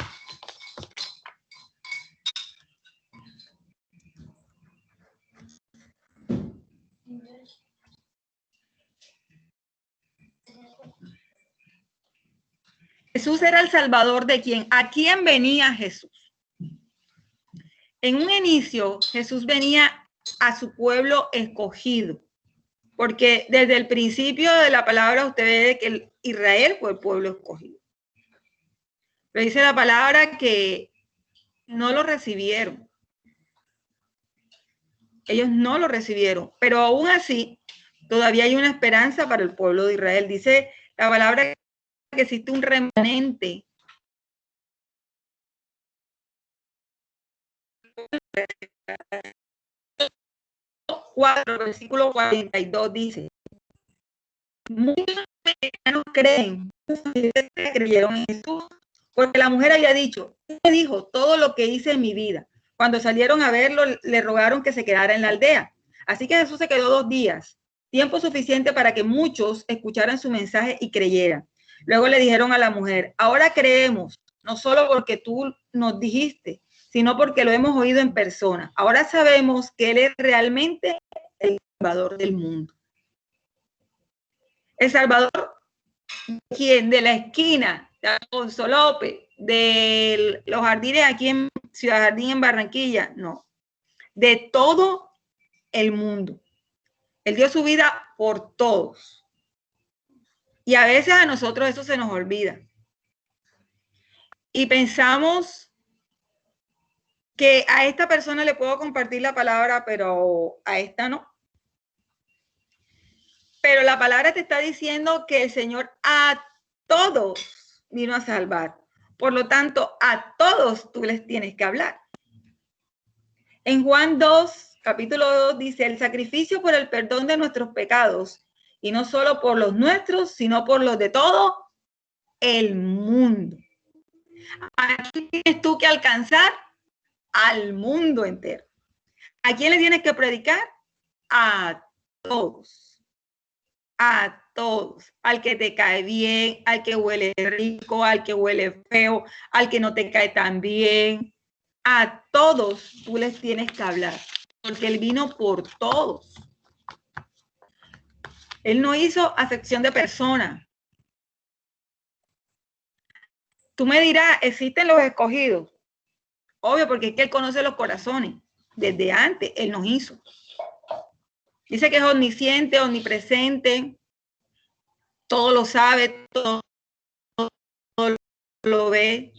era el Salvador de quién. ¿A quién venía Jesús? En un inicio, Jesús venía a su pueblo escogido, porque desde el principio de la palabra usted ve que Israel fue el pueblo escogido. Pero dice la palabra que no lo recibieron. Ellos no lo recibieron, pero aún así todavía hay una esperanza para el pueblo de Israel. Dice la palabra que existe un remanente. Versículo 42 dice: muchos mexicanos creyeron en Jesús, porque la mujer había dicho, me dijo todo lo que hice en mi vida. Cuando salieron a verlo, le rogaron que se quedara en la aldea. Así que Jesús se quedó 2 días, tiempo suficiente para que muchos escucharan su mensaje y creyeran. Luego le dijeron a la mujer, ahora creemos, no solo porque tú nos dijiste, sino porque lo hemos oído en persona. Ahora sabemos que Él es realmente el Salvador del mundo. El Salvador, ¿quién? De la esquina, de Alfonso López, de los jardines aquí en Ciudad Jardín, en Barranquilla, no. De todo el mundo. Él dio su vida por todos. Y a veces a nosotros eso se nos olvida. Y pensamos que a esta persona le puedo compartir la palabra, pero a esta no. Pero la palabra te está diciendo que el Señor a todos vino a salvar. Por lo tanto, a todos tú les tienes que hablar. En Juan 2, capítulo 2, dice, el sacrificio por el perdón de nuestros pecados, y no solo por los nuestros, sino por los de todo el mundo. ¿A quién tienes tú que alcanzar? Al mundo entero. ¿A quién le tienes que predicar? A todos. A todos. Al que te cae bien, al que huele rico, al que huele feo, al que no te cae tan bien. A todos tú les tienes que hablar, porque Él vino por todos. Él no hizo acepción de personas. Tú me dirás, ¿existen los escogidos? Obvio, porque es que Él conoce los corazones. Desde antes, Él nos hizo. Dice que es omnisciente, omnipresente, todo lo sabe, todo lo ve.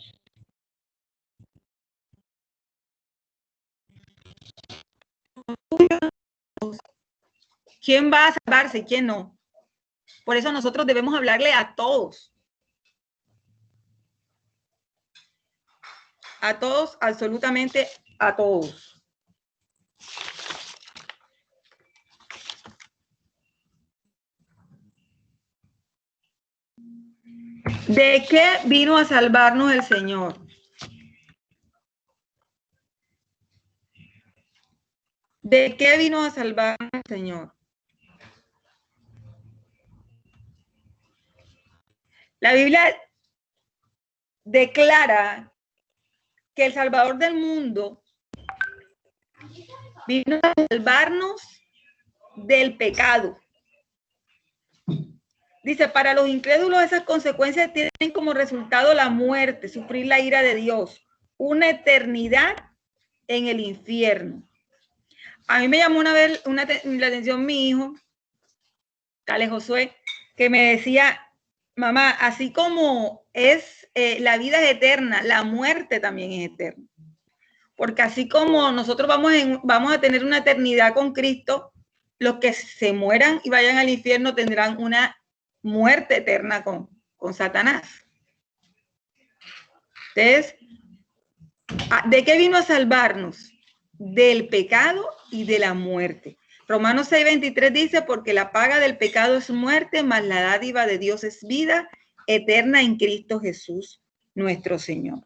¿Quién va a salvarse y quién no? Por eso nosotros debemos hablarle a todos. A todos, absolutamente a todos. ¿De qué vino a salvarnos el Señor? ¿De qué vino a salvarnos el Señor? La Biblia declara que el Salvador del mundo vino a salvarnos del pecado. Dice, para los incrédulos esas consecuencias tienen como resultado la muerte, sufrir la ira de Dios, una eternidad en el infierno. A mí me llamó una vez la atención mi hijo, Cale Josué, que me decía, mamá, así como es la vida es eterna, la muerte también es eterna. Porque así como nosotros vamos a tener una eternidad con Cristo, los que se mueran y vayan al infierno tendrán una muerte eterna con Satanás. Entonces, ¿de qué vino a salvarnos? Del pecado y de la muerte. Romanos 6:23 dice, porque la paga del pecado es muerte, mas la dádiva de Dios es vida eterna en Cristo Jesús, nuestro Señor.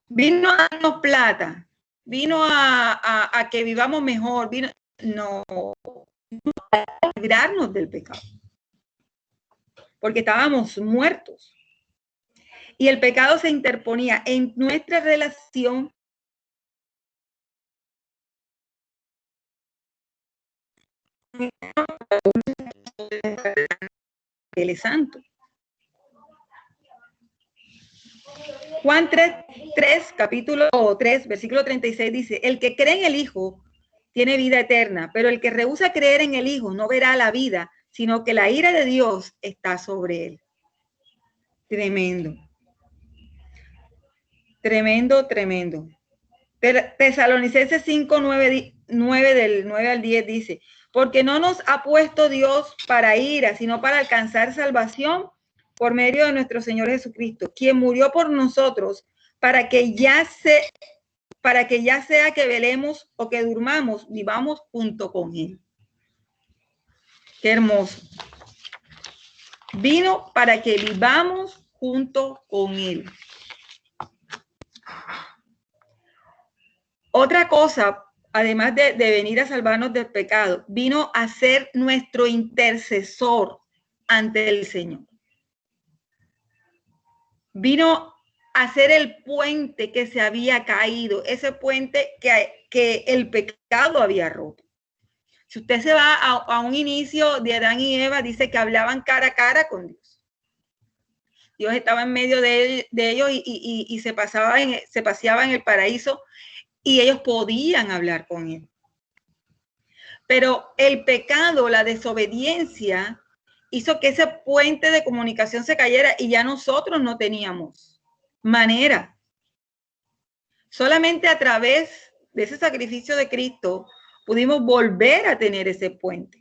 Vino a darnos plata, vino a que vivamos mejor, no. para librarnos del pecado, porque estábamos muertos. Y el pecado se interponía en nuestra relación Él es santo. Juan 3, capítulo 3, versículo 36 dice, el que cree en el Hijo tiene vida eterna, pero el que rehúsa creer en el Hijo no verá la vida, sino que la ira de Dios está sobre él. Tremendo. Tremendo, tremendo. Tesalonicenses 5, 9 del 9 al 10 dice, porque no nos ha puesto Dios para ira, sino para alcanzar salvación por medio de nuestro Señor Jesucristo, quien murió por nosotros para que ya sea que velemos o que durmamos, vivamos junto con Él. Qué hermoso. Vino para que vivamos junto con Él. Otra cosa, además de venir a salvarnos del pecado, vino a ser nuestro intercesor ante el Señor. Vino a ser el puente que se había caído, ese puente que el pecado había roto. Si usted se va a un inicio de Adán y Eva, dice que hablaban cara a cara con Dios. Dios estaba en medio de ellos y se paseaba en el paraíso y ellos podían hablar con Él. Pero el pecado, la desobediencia, hizo que ese puente de comunicación se cayera y ya nosotros no teníamos manera. Solamente a través de ese sacrificio de Cristo pudimos volver a tener ese puente.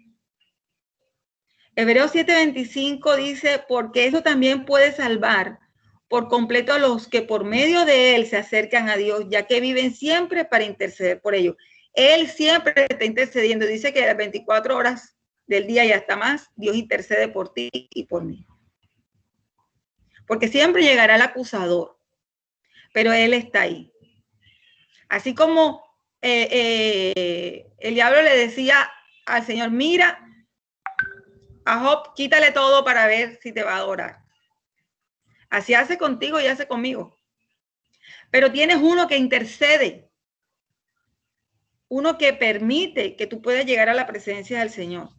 Hebreos 7:25 dice, porque eso también puede salvar por completo a los que por medio de él se acercan a Dios, ya que viven siempre para interceder por ellos. Él siempre está intercediendo. Dice que las 24 horas del día y hasta más, Dios intercede por ti y por mí. Porque siempre llegará el acusador, pero Él está ahí. Así como el diablo le decía al Señor, mira, a Job, quítale todo para ver si te va a adorar. Así hace contigo y hace conmigo. Pero tienes uno que intercede, uno que permite que tú puedas llegar a la presencia del Señor.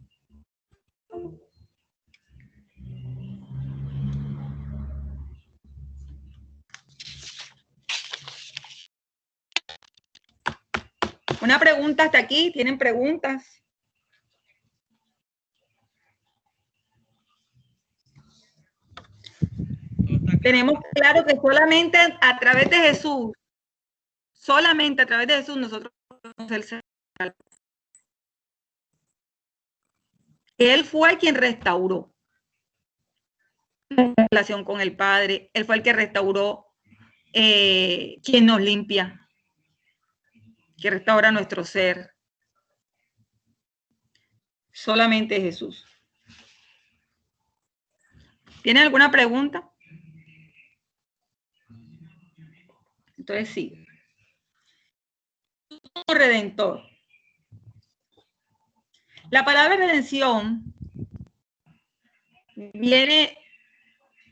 Una pregunta hasta aquí. ¿Tienen preguntas? Tenemos claro que solamente a través de Jesús, nosotros podemos ser salvos. Él fue quien restauró la relación con el Padre. Él fue el que restauró, quien nos limpia, que restaura nuestro ser. Solamente Jesús. ¿Tienen alguna pregunta? Entonces sí. Redentor. La palabra redención viene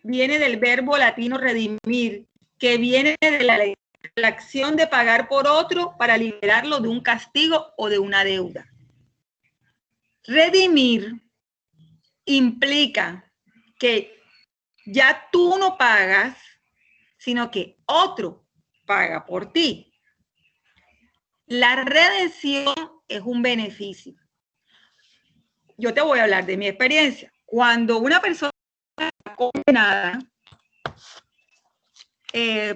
del verbo latino redimir, que viene de la acción de pagar por otro para liberarlo de un castigo o de una deuda. Redimir implica que ya tú no pagas, sino que otro paga por ti. La redención es un beneficio. Yo te voy a hablar de mi experiencia. Cuando una persona está condenada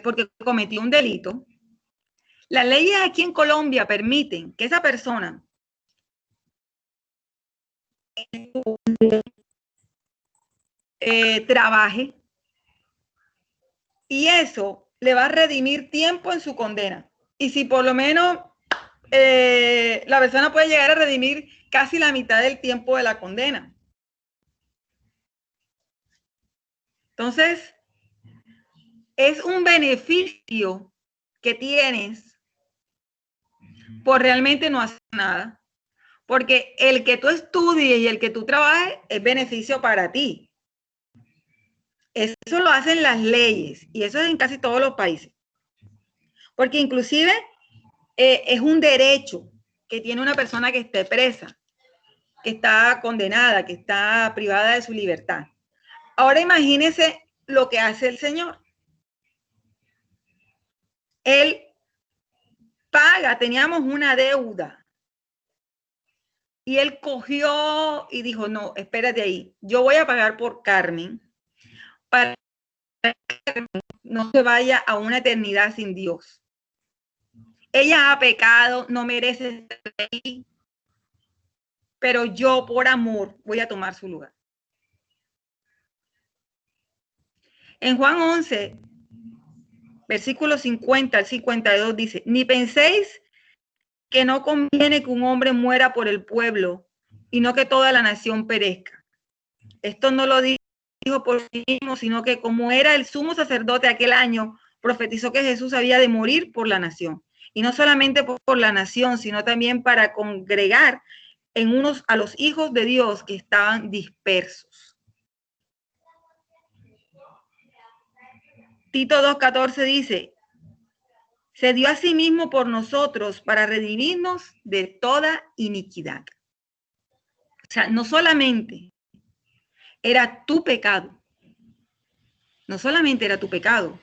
porque cometió un delito, las leyes aquí en Colombia permiten que esa persona trabaje y eso le va a redimir tiempo en su condena. Y si por lo menos la persona puede llegar a redimir casi la mitad del tiempo de la condena. Entonces, es un beneficio que tienes por realmente no hacer nada. Porque el que tú estudies y el que tú trabajes es beneficio para ti. Eso lo hacen las leyes y eso es en casi todos los países. Porque inclusive es un derecho que tiene una persona que esté presa, que está condenada, que está privada de su libertad. Ahora imagínense lo que hace el Señor. Él paga, teníamos una deuda. Y él cogió y dijo, no, espérate ahí, yo voy a pagar por Carmen para que no se vaya a una eternidad sin Dios. Ella ha pecado, no merece estar ahí, pero yo por amor voy a tomar su lugar. En Juan 11, versículo 50 al 52 dice, ni penséis que no conviene que un hombre muera por el pueblo y no que toda la nación perezca. Esto no lo dijo por sí mismo, sino que como era el sumo sacerdote aquel año, profetizó que Jesús había de morir por la nación. Y no solamente por la nación, sino también para congregar en unos a los hijos de Dios que estaban dispersos. Tito 2:14 dice, se dio a sí mismo por nosotros para redimirnos de toda iniquidad. O sea, no solamente era tu pecado, no solamente era tu pecado.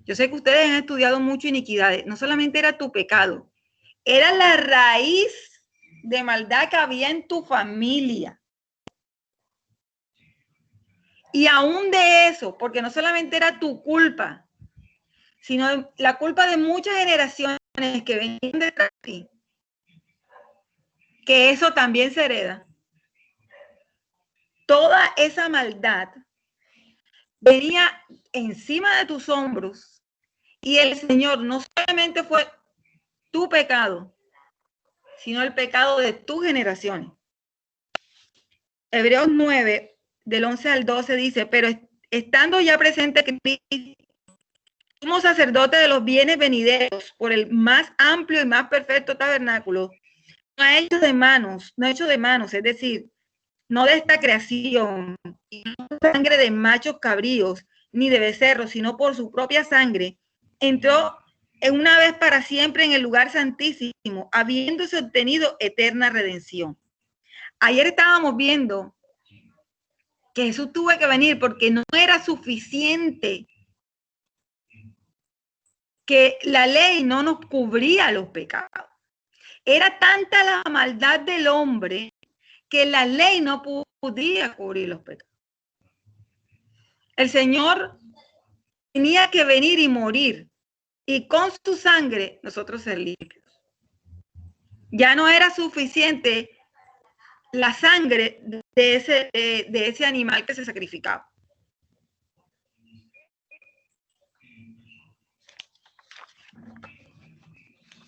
Yo sé que ustedes han estudiado mucho iniquidades, no solamente era tu pecado, era la raíz de maldad que había en tu familia. Y aún de eso, porque no solamente era tu culpa, sino la culpa de muchas generaciones que venían detrás de ti, que eso también se hereda. Toda esa maldad venía encima de tus hombros y el Señor no solamente fue tu pecado, sino el pecado de tus generaciones. Hebreos 9, del 11 al 12 dice, pero estando ya presente Cristo, como sacerdote de los bienes venideros por el más amplio y más perfecto tabernáculo, no ha hecho de manos, es decir, no de esta creación, no de sangre de machos cabríos, ni de becerros, sino por su propia sangre, entró en una vez para siempre en el lugar santísimo, habiéndose obtenido eterna redención. Ayer estábamos viendo que Jesús tuvo que venir porque no era suficiente, que la ley no nos cubría los pecados. Era tanta la maldad del hombre que la ley no podía cubrir los pecados. El Señor tenía que venir y morir y con su sangre nosotros ser limpios. Ya no era suficiente la sangre de ese animal que se sacrificaba.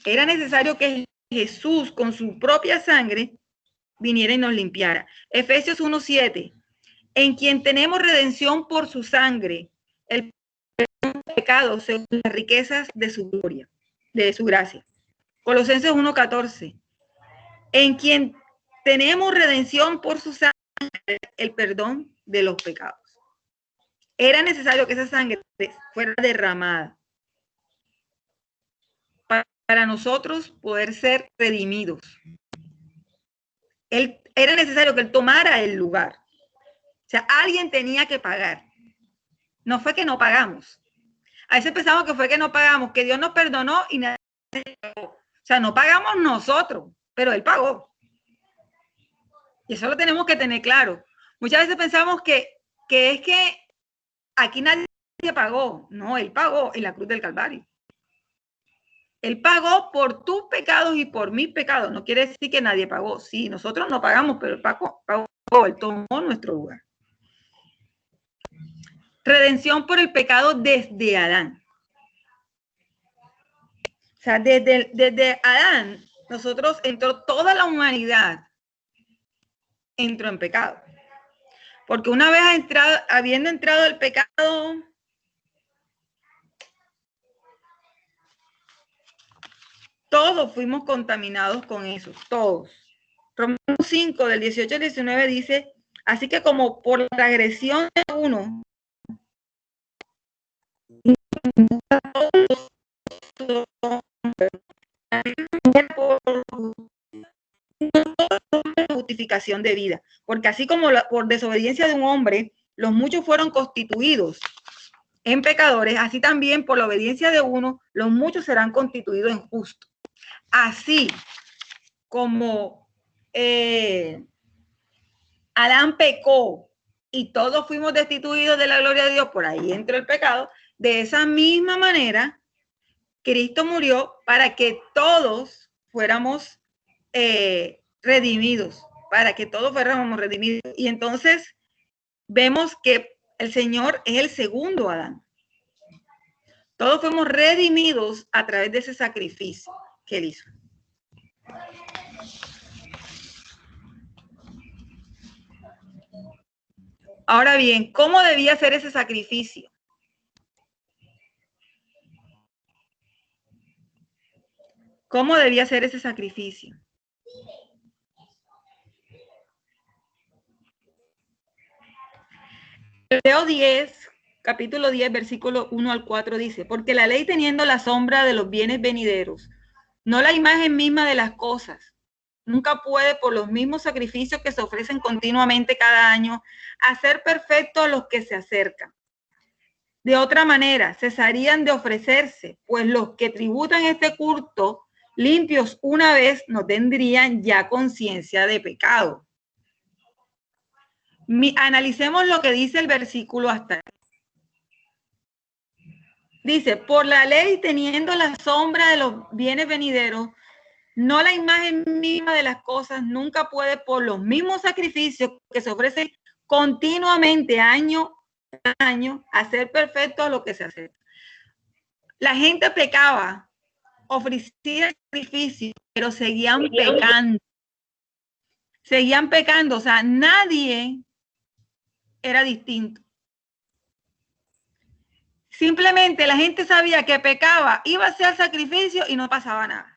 Era necesario que Jesús con su propia sangre viniera y nos limpiara. Efesios 1:7, en quien tenemos redención por su sangre, el pecado según las riquezas de su gloria, de su gracia. Colosenses 1:14, en quien tenemos redención por su sangre, el perdón de los pecados. Era necesario que esa sangre fuera derramada para nosotros poder ser redimidos. Era necesario que Él tomara el lugar. O sea, alguien tenía que pagar. No fue que no pagamos. A veces pensamos que fue que no pagamos, que Dios nos perdonó y nadie pagó. O sea, no pagamos nosotros, pero Él pagó. Y eso lo tenemos que tener claro. Muchas veces pensamos que es que aquí nadie pagó. No, Él pagó en la cruz del Calvario. Él pagó por tus pecados y por mis pecados. No quiere decir que nadie pagó. Sí, nosotros no pagamos, pero Él pagó. Él tomó nuestro lugar. Redención por el pecado desde Adán. O sea, desde Adán, nosotros entró toda la humanidad, entró en pecado. Porque una vez habiendo entrado el pecado, todos fuimos contaminados con eso, todos. Romanos 5, del 18 al 19 dice, así que como por la transgresión de uno, justificación de vida, porque así como por desobediencia de un hombre, los muchos fueron constituidos en pecadores, así también por la obediencia de uno, los muchos serán constituidos en justos. Así como Adán pecó y todos fuimos destituidos de la gloria de Dios, por ahí entró el pecado, de esa misma manera, Cristo murió para que todos fuéramos redimidos, para que todos fuéramos redimidos. Y entonces vemos que el Señor es el segundo Adán. Todos fuimos redimidos a través de ese sacrificio que él hizo. Ahora bien, ¿cómo debía ser ese sacrificio? ¿Cómo debía ser ese sacrificio? Hebreo 10, capítulo 10, versículo 1 al 4 dice, porque la ley teniendo la sombra de los bienes venideros, no la imagen misma de las cosas, nunca puede por los mismos sacrificios que se ofrecen continuamente cada año hacer perfectos a los que se acercan. De otra manera, cesarían de ofrecerse, pues los que tributan este culto limpios una vez no tendrían ya conciencia de pecado. Analicemos lo que dice el versículo hasta ahí. Dice, por la ley teniendo la sombra de los bienes venideros, no la imagen misma de las cosas, nunca puede por los mismos sacrificios que se ofrecen continuamente año a año hacer perfecto a lo que se hace. La gente pecaba, ofrecía sacrificios, pero seguían pecando. Seguían pecando, o sea, nadie era distinto. Simplemente la gente sabía que pecaba, iba a hacer sacrificio y no pasaba nada.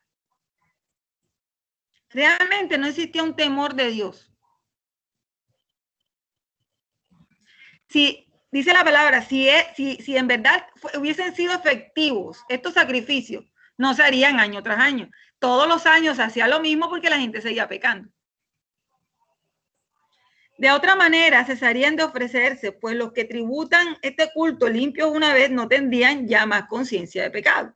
Realmente no existía un temor de Dios. Si dice la palabra, si en verdad hubiesen sido efectivos estos sacrificios, no se harían año tras año. Todos los años se hacía lo mismo porque la gente seguía pecando. De otra manera, cesarían de ofrecerse, pues los que tributan este culto limpios una vez no tendrían ya más conciencia de pecado.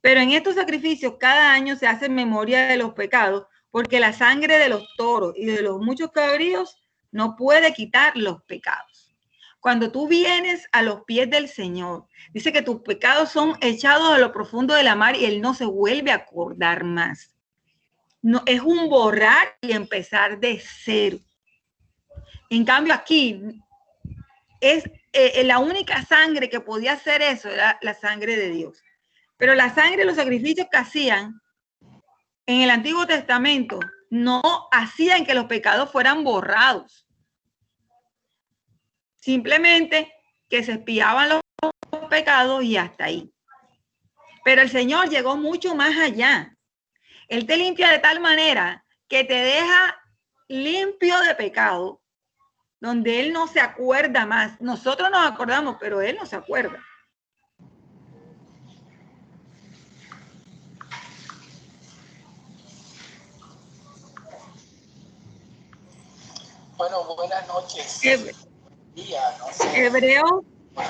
Pero en estos sacrificios cada año se hace memoria de los pecados, porque la sangre de los toros y de los muchos cabríos no puede quitar los pecados. Cuando tú vienes a los pies del Señor, dice que tus pecados son echados a lo profundo de la mar y Él no se vuelve a acordar más. No, es un borrar y empezar de cero. En cambio aquí, es la única sangre que podía hacer eso era la sangre de Dios. Pero la sangre, los sacrificios que hacían en el Antiguo Testamento no hacían que los pecados fueran borrados. Simplemente que se expiaban los pecados y hasta ahí. Pero el Señor llegó mucho más allá. Él te limpia de tal manera que te deja limpio de pecado, donde Él no se acuerda más. Nosotros nos acordamos, pero Él no se acuerda. Bueno, buenas noches. Hebreos,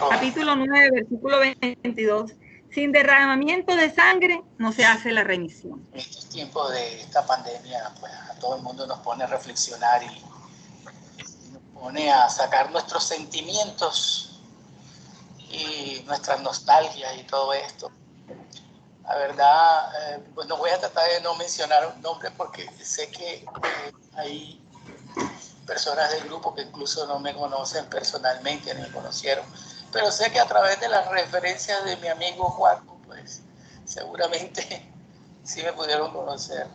capítulo 9, versículo 22. Sin derramamiento de sangre no se hace la remisión. En estos tiempos de esta pandemia, pues a todo el mundo nos pone a reflexionar y nos pone a sacar nuestros sentimientos y nuestras nostalgias y todo esto. La verdad, bueno, voy a tratar de no mencionar un nombre porque sé que hay personas del grupo que incluso no me conocen personalmente, ni me conocieron, pero sé que a través de las referencias de mi amigo Juan, pues seguramente sí me pudieron conocer.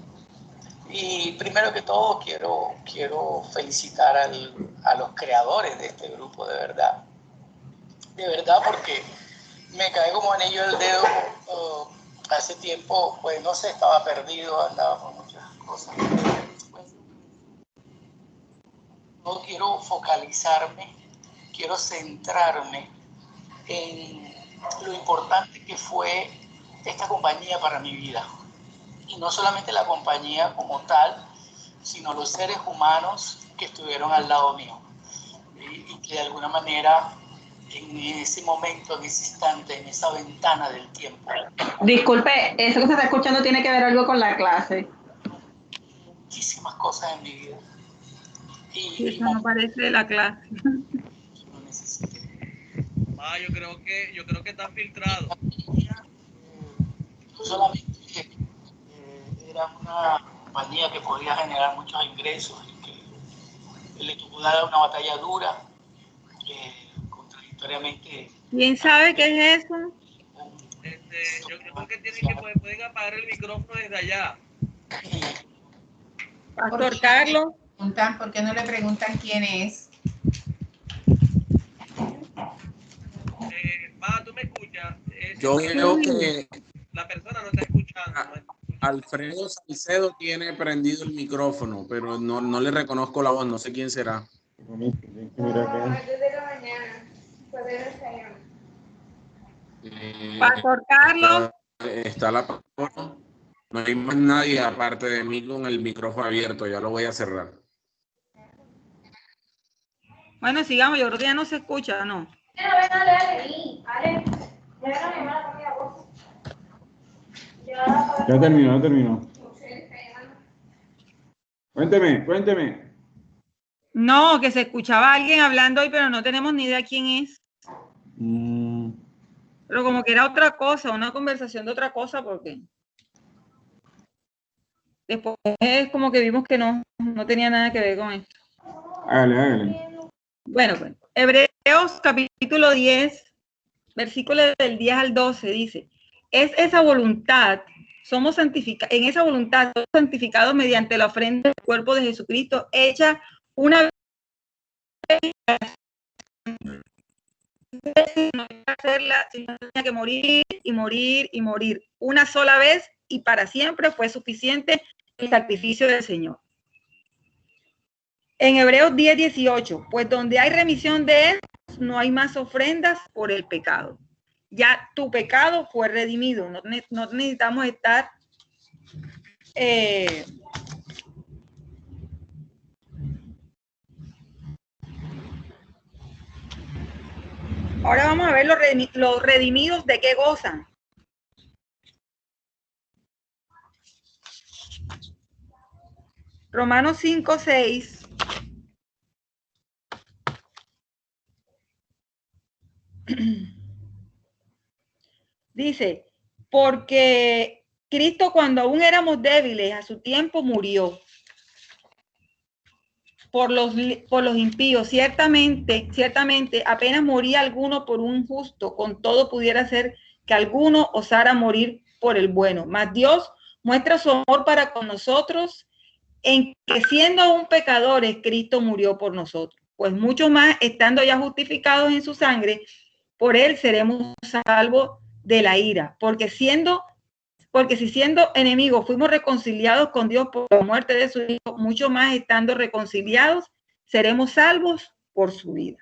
Y primero que todo quiero felicitar a los creadores de este grupo, de verdad, porque me cae como anillo el dedo. Hace tiempo, pues no sé, estaba perdido, andaba con muchas cosas. Pues, no quiero focalizarme, quiero centrarme en lo importante que fue esta compañía para mi vida. Y no solamente la compañía como tal, sino los seres humanos que estuvieron al lado mío. Y que de alguna manera, en ese momento, en ese instante, en esa ventana del tiempo. Disculpe, eso que se está escuchando tiene que ver algo con la clase. Muchísimas cosas en mi vida. Y eso no parece de la clase. Yo creo que está filtrado. No solamente era una compañía que podía generar muchos ingresos y que le tocó dar una batalla dura, contradictoriamente. ¿Quién sabe qué es eso? Yo creo que pueden apagar el micrófono desde allá. Pastor Carlos. ¿Por qué no le preguntan quién es? ¿Tú me escuchas? Yo creo que la persona no está escuchando. Alfredo Salcedo tiene prendido el micrófono, pero no le reconozco la voz, no sé quién será. Pastor Carlos. Está la pastora. No hay más nadie aparte de mí con el micrófono abierto, ya lo voy a cerrar. Bueno, sigamos, yo creo que ya no se escucha, ¿no? Ya terminó. Cuénteme. No, que se escuchaba alguien hablando hoy, pero no tenemos ni idea quién es. Pero como que era otra cosa, una conversación de otra cosa, porque después es como que vimos que no tenía nada que ver con esto. Hágale. Bueno, pues, Hebreos capítulo 10, versículos del 10 al 12 dice, es esa voluntad, somos santificados, en esa voluntad somos santificados mediante la ofrenda del cuerpo de Jesucristo, hecha una vez, no hay que hacerla, sino tenía que morir una sola vez, y para siempre fue suficiente el sacrificio del Señor. En Hebreos 10, 18, pues donde hay remisión de estos, no hay más ofrendas por el pecado. Ya tu pecado fue redimido. No necesitamos estar ahora vamos a ver los redimidos de qué gozan. Romanos 5, 6. Dice, porque Cristo cuando aún éramos débiles a su tiempo murió por los impíos. Ciertamente apenas moría alguno por un justo, con todo pudiera ser que alguno osara morir por el bueno. Mas Dios muestra su amor para con nosotros en que siendo aún pecadores, Cristo murió por nosotros. Pues mucho más, estando ya justificados en su sangre, por él seremos salvos de la ira. Porque si siendo enemigos fuimos reconciliados con Dios por la muerte de su Hijo, mucho más estando reconciliados, seremos salvos por su vida.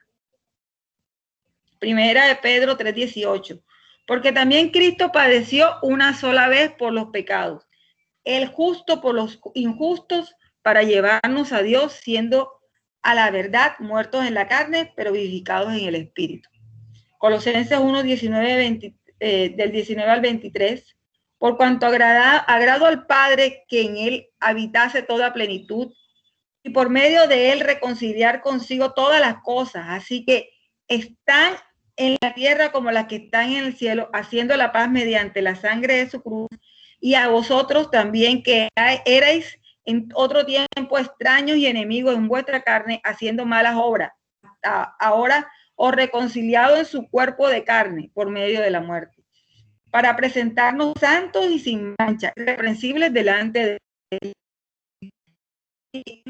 Primera de Pedro 3:18. Porque también Cristo padeció una sola vez por los pecados, el justo por los injustos, para llevarnos a Dios, siendo a la verdad muertos en la carne, pero vivificados en el Espíritu. Colosenses 1, 19, del 19 al 23. Por cuanto agrado al Padre que en él habitase toda plenitud, y por medio de él reconciliar consigo todas las cosas, así que están en la tierra como las que están en el cielo, haciendo la paz mediante la sangre de su cruz. Y a vosotros también, que erais en otro tiempo extraños y enemigos en vuestra carne, haciendo malas obras, ahora os reconciliado en su cuerpo de carne por medio de la muerte, para presentarnos santos y sin mancha, irreprensibles delante de él. Y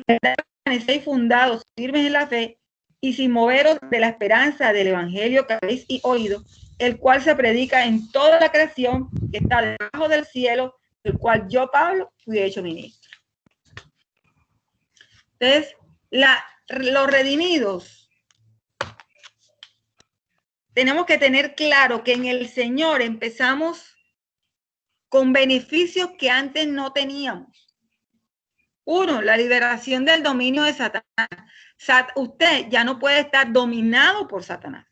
permanecéis fundados, firmes en la fe, y sin moveros de la esperanza del evangelio que habéis oído, el cual se predica en toda la creación que está debajo del cielo, del cual yo, Pablo, fui hecho ministro. Entonces, los redimidos, tenemos que tener claro que en el Señor empezamos con beneficios que antes no teníamos. Uno, la liberación del dominio de Satanás. Usted ya no puede estar dominado por Satanás.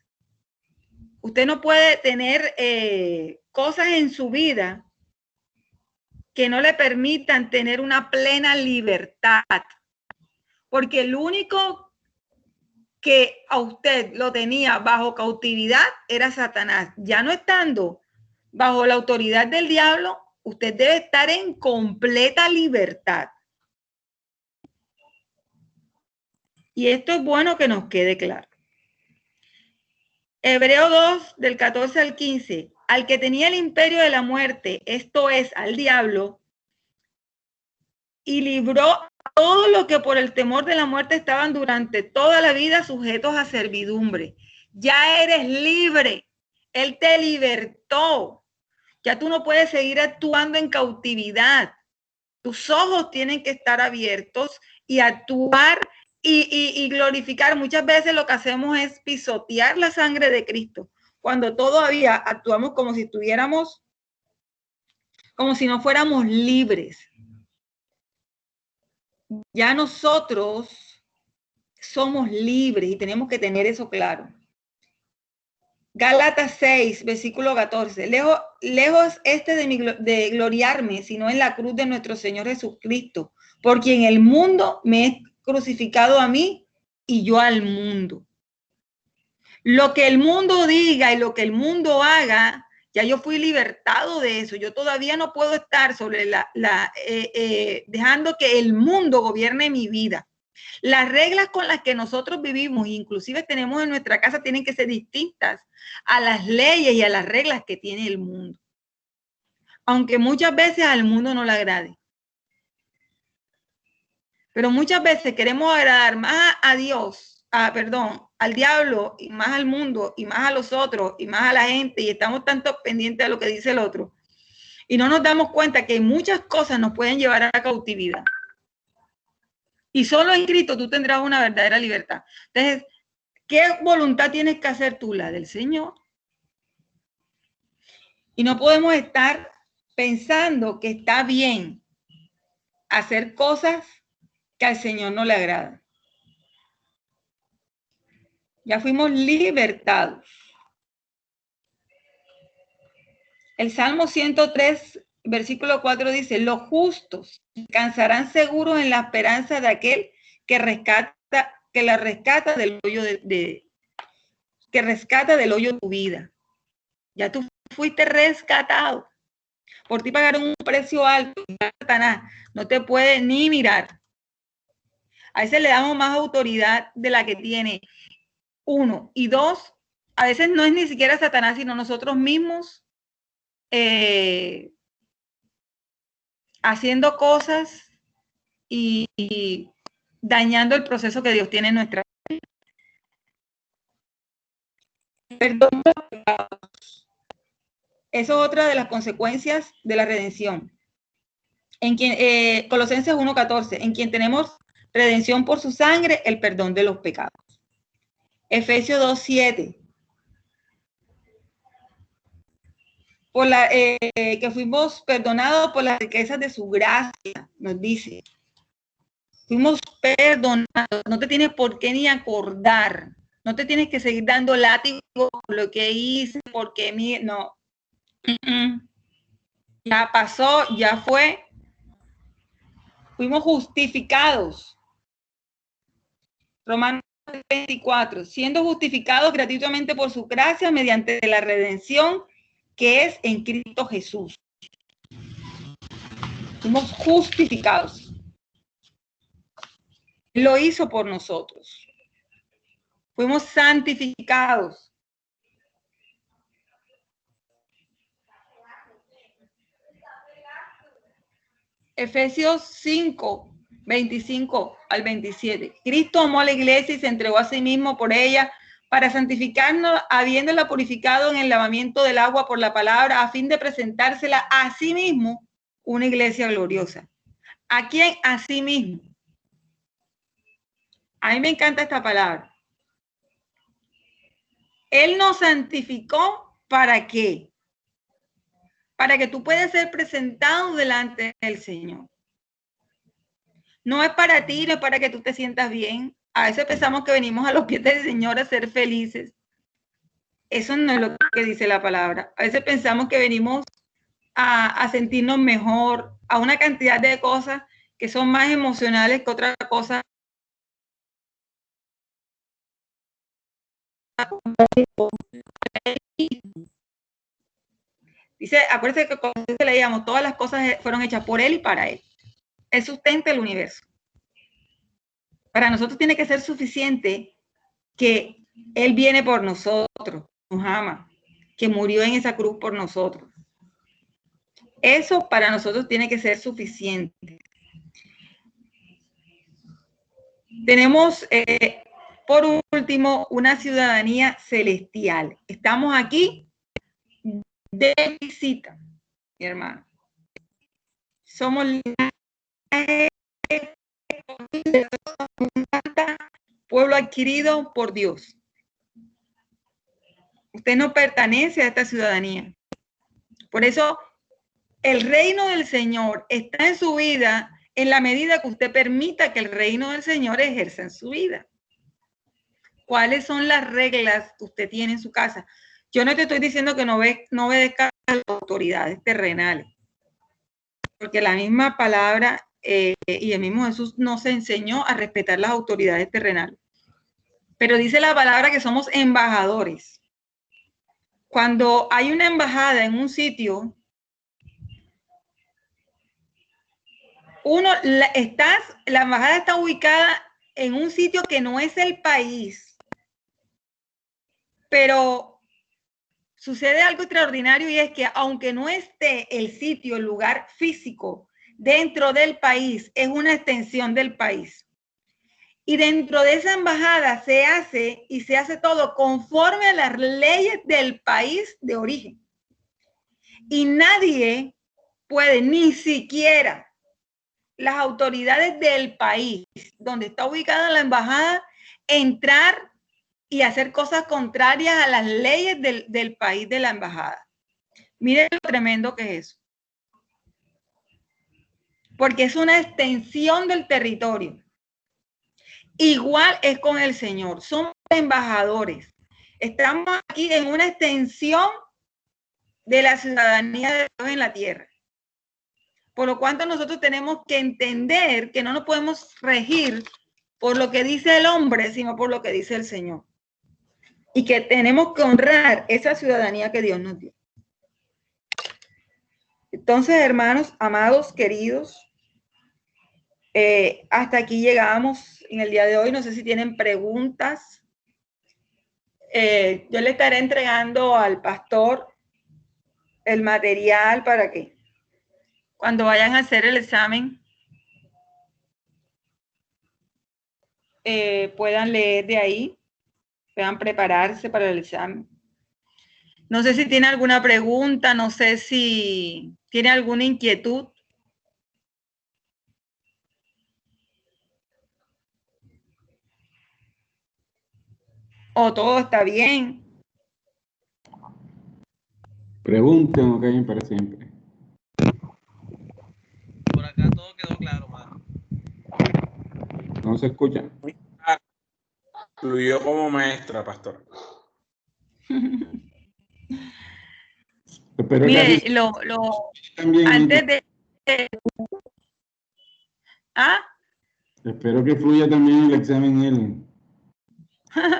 Usted no puede tener cosas en su vida que no le permitan tener una plena libertad. Porque el único que a usted lo tenía bajo cautividad era Satanás. Ya no estando bajo la autoridad del diablo, usted debe estar en completa libertad. Y esto es bueno que nos quede claro. Hebreo 2, del 14 al 15. Al que tenía el imperio de la muerte, esto es, al diablo, y libró a todo lo que por el temor de la muerte estaban durante toda la vida sujetos a servidumbre. Ya eres libre. Él te libertó. Ya tú no puedes seguir actuando en cautividad. Tus ojos tienen que estar abiertos y actuar y glorificar. Muchas veces lo que hacemos es pisotear la sangre de Cristo, cuando todavía actuamos como si estuviéramos, como si no fuéramos libres. Ya nosotros somos libres y tenemos que tener eso claro. Gálatas 6, versículo 14. Lejos de gloriarme, sino en la cruz de nuestro Señor Jesucristo, por quien el mundo me es crucificado a mí y yo al mundo. Lo que el mundo diga y lo que el mundo haga, ya yo fui libertado de eso. Yo todavía no puedo estar sobre dejando que el mundo gobierne mi vida. Las reglas con las que nosotros vivimos, inclusive tenemos en nuestra casa, tienen que ser distintas a las leyes y a las reglas que tiene el mundo. Aunque muchas veces al mundo no le agrade. Pero muchas veces queremos agradar más a Dios, al diablo, y más al mundo, y más a los otros, y más a la gente, y estamos tanto pendientes de lo que dice el otro. Y no nos damos cuenta que muchas cosas nos pueden llevar a la cautividad. Y solo en Cristo tú tendrás una verdadera libertad. Entonces, ¿qué voluntad tienes que hacer tú? La del Señor. Y no podemos estar pensando que está bien hacer cosas que al Señor no le agradan. Ya fuimos libertados. El Salmo 103, versículo 4 dice, los justos descansarán seguros en la esperanza de aquel que la rescata del hoyo que rescata del hoyo de tu vida. Ya tú fuiste rescatado. Por ti pagaron un precio alto. Satanás no te puede ni mirar. A veces le damos más autoridad de la que tiene. 1 y 2, a veces no es ni siquiera Satanás, sino nosotros mismos haciendo cosas y dañando el proceso que Dios tiene en nuestra vida. Perdón de los pecados. Eso es otra de las consecuencias de la redención. Colosenses 1:14, en quien tenemos redención por su sangre, el perdón de los pecados. Efesios 2:7. Que fuimos perdonados por las riquezas de su gracia, nos dice. Fuimos perdonados. No te tienes por qué ni acordar. No te tienes que seguir dando látigo por lo que hice, porque no. Ya pasó, ya fue. Fuimos justificados. Romanos 24, siendo justificados gratuitamente por su gracia mediante la redención que es en Cristo Jesús. Fuimos justificados. Lo hizo por nosotros. Fuimos santificados. Efesios 5, 25 al 27. Cristo amó a la iglesia y se entregó a sí mismo por ella para santificarnos, habiéndola purificado en el lavamiento del agua por la palabra, a fin de presentársela a sí mismo una iglesia gloriosa. ¿A quién? A sí mismo. A mí me encanta esta palabra. Él nos santificó, ¿para qué? Para que tú puedas ser presentado delante del Señor. No es para ti, no es para que tú te sientas bien. A veces pensamos que venimos a los pies del Señor a ser felices. Eso no es lo que dice la palabra. A veces pensamos que venimos a sentirnos mejor, a una cantidad de cosas que son más emocionales que otra cosa. Dice, acuérdense que cuando leíamos, todas las cosas fueron hechas por Él y para Él. Él sustenta el universo. Para nosotros tiene que ser suficiente que Él viene por nosotros, nos ama, que murió en esa cruz por nosotros. Eso para nosotros tiene que ser suficiente. Tenemos, por último, una ciudadanía celestial. Estamos aquí de visita, mi hermano. Somos pueblo adquirido por Dios. Usted no pertenece a esta ciudadanía. Por eso, el reino del Señor está en su vida en la medida que usted permita que el reino del Señor ejerza en su vida. ¿Cuáles son las reglas que usted tiene en su casa? Yo no te estoy diciendo que no obedezca a las autoridades terrenales, porque la misma palabra y el mismo Jesús nos enseñó a respetar las autoridades terrenales. Pero dice la palabra que somos embajadores. Cuando hay una embajada en un sitio, la embajada está ubicada en un sitio que no es el país, pero sucede algo extraordinario y es que aunque no esté el sitio, el lugar físico dentro del país, es una extensión del país. Y dentro de esa embajada se hace todo conforme a las leyes del país de origen. Y nadie puede, ni siquiera las autoridades del país donde está ubicada la embajada, entrar y hacer cosas contrarias a las leyes del país de la embajada. Miren lo tremendo que es eso. Porque es una extensión del territorio. Igual es con el Señor. Somos embajadores. Estamos aquí en una extensión de la ciudadanía de Dios en la tierra. Por lo cual nosotros tenemos que entender que no nos podemos regir por lo que dice el hombre, sino por lo que dice el Señor. Y que tenemos que honrar esa ciudadanía que Dios nos dio. Entonces, hermanos, amados, queridos, hasta aquí llegamos en el día de hoy. No sé si tienen preguntas. Yo le estaré entregando al pastor el material para que cuando vayan a hacer el examen puedan leer de ahí, puedan prepararse para el examen. No sé si tiene alguna pregunta, no sé si tiene alguna inquietud. O todo está bien. Pregunten, ok, para siempre. Por acá todo quedó claro, mano. No se escucha. Fluyó como maestra, pastor. Espero Mire, que también antes de... Espero que fluya también el examen él.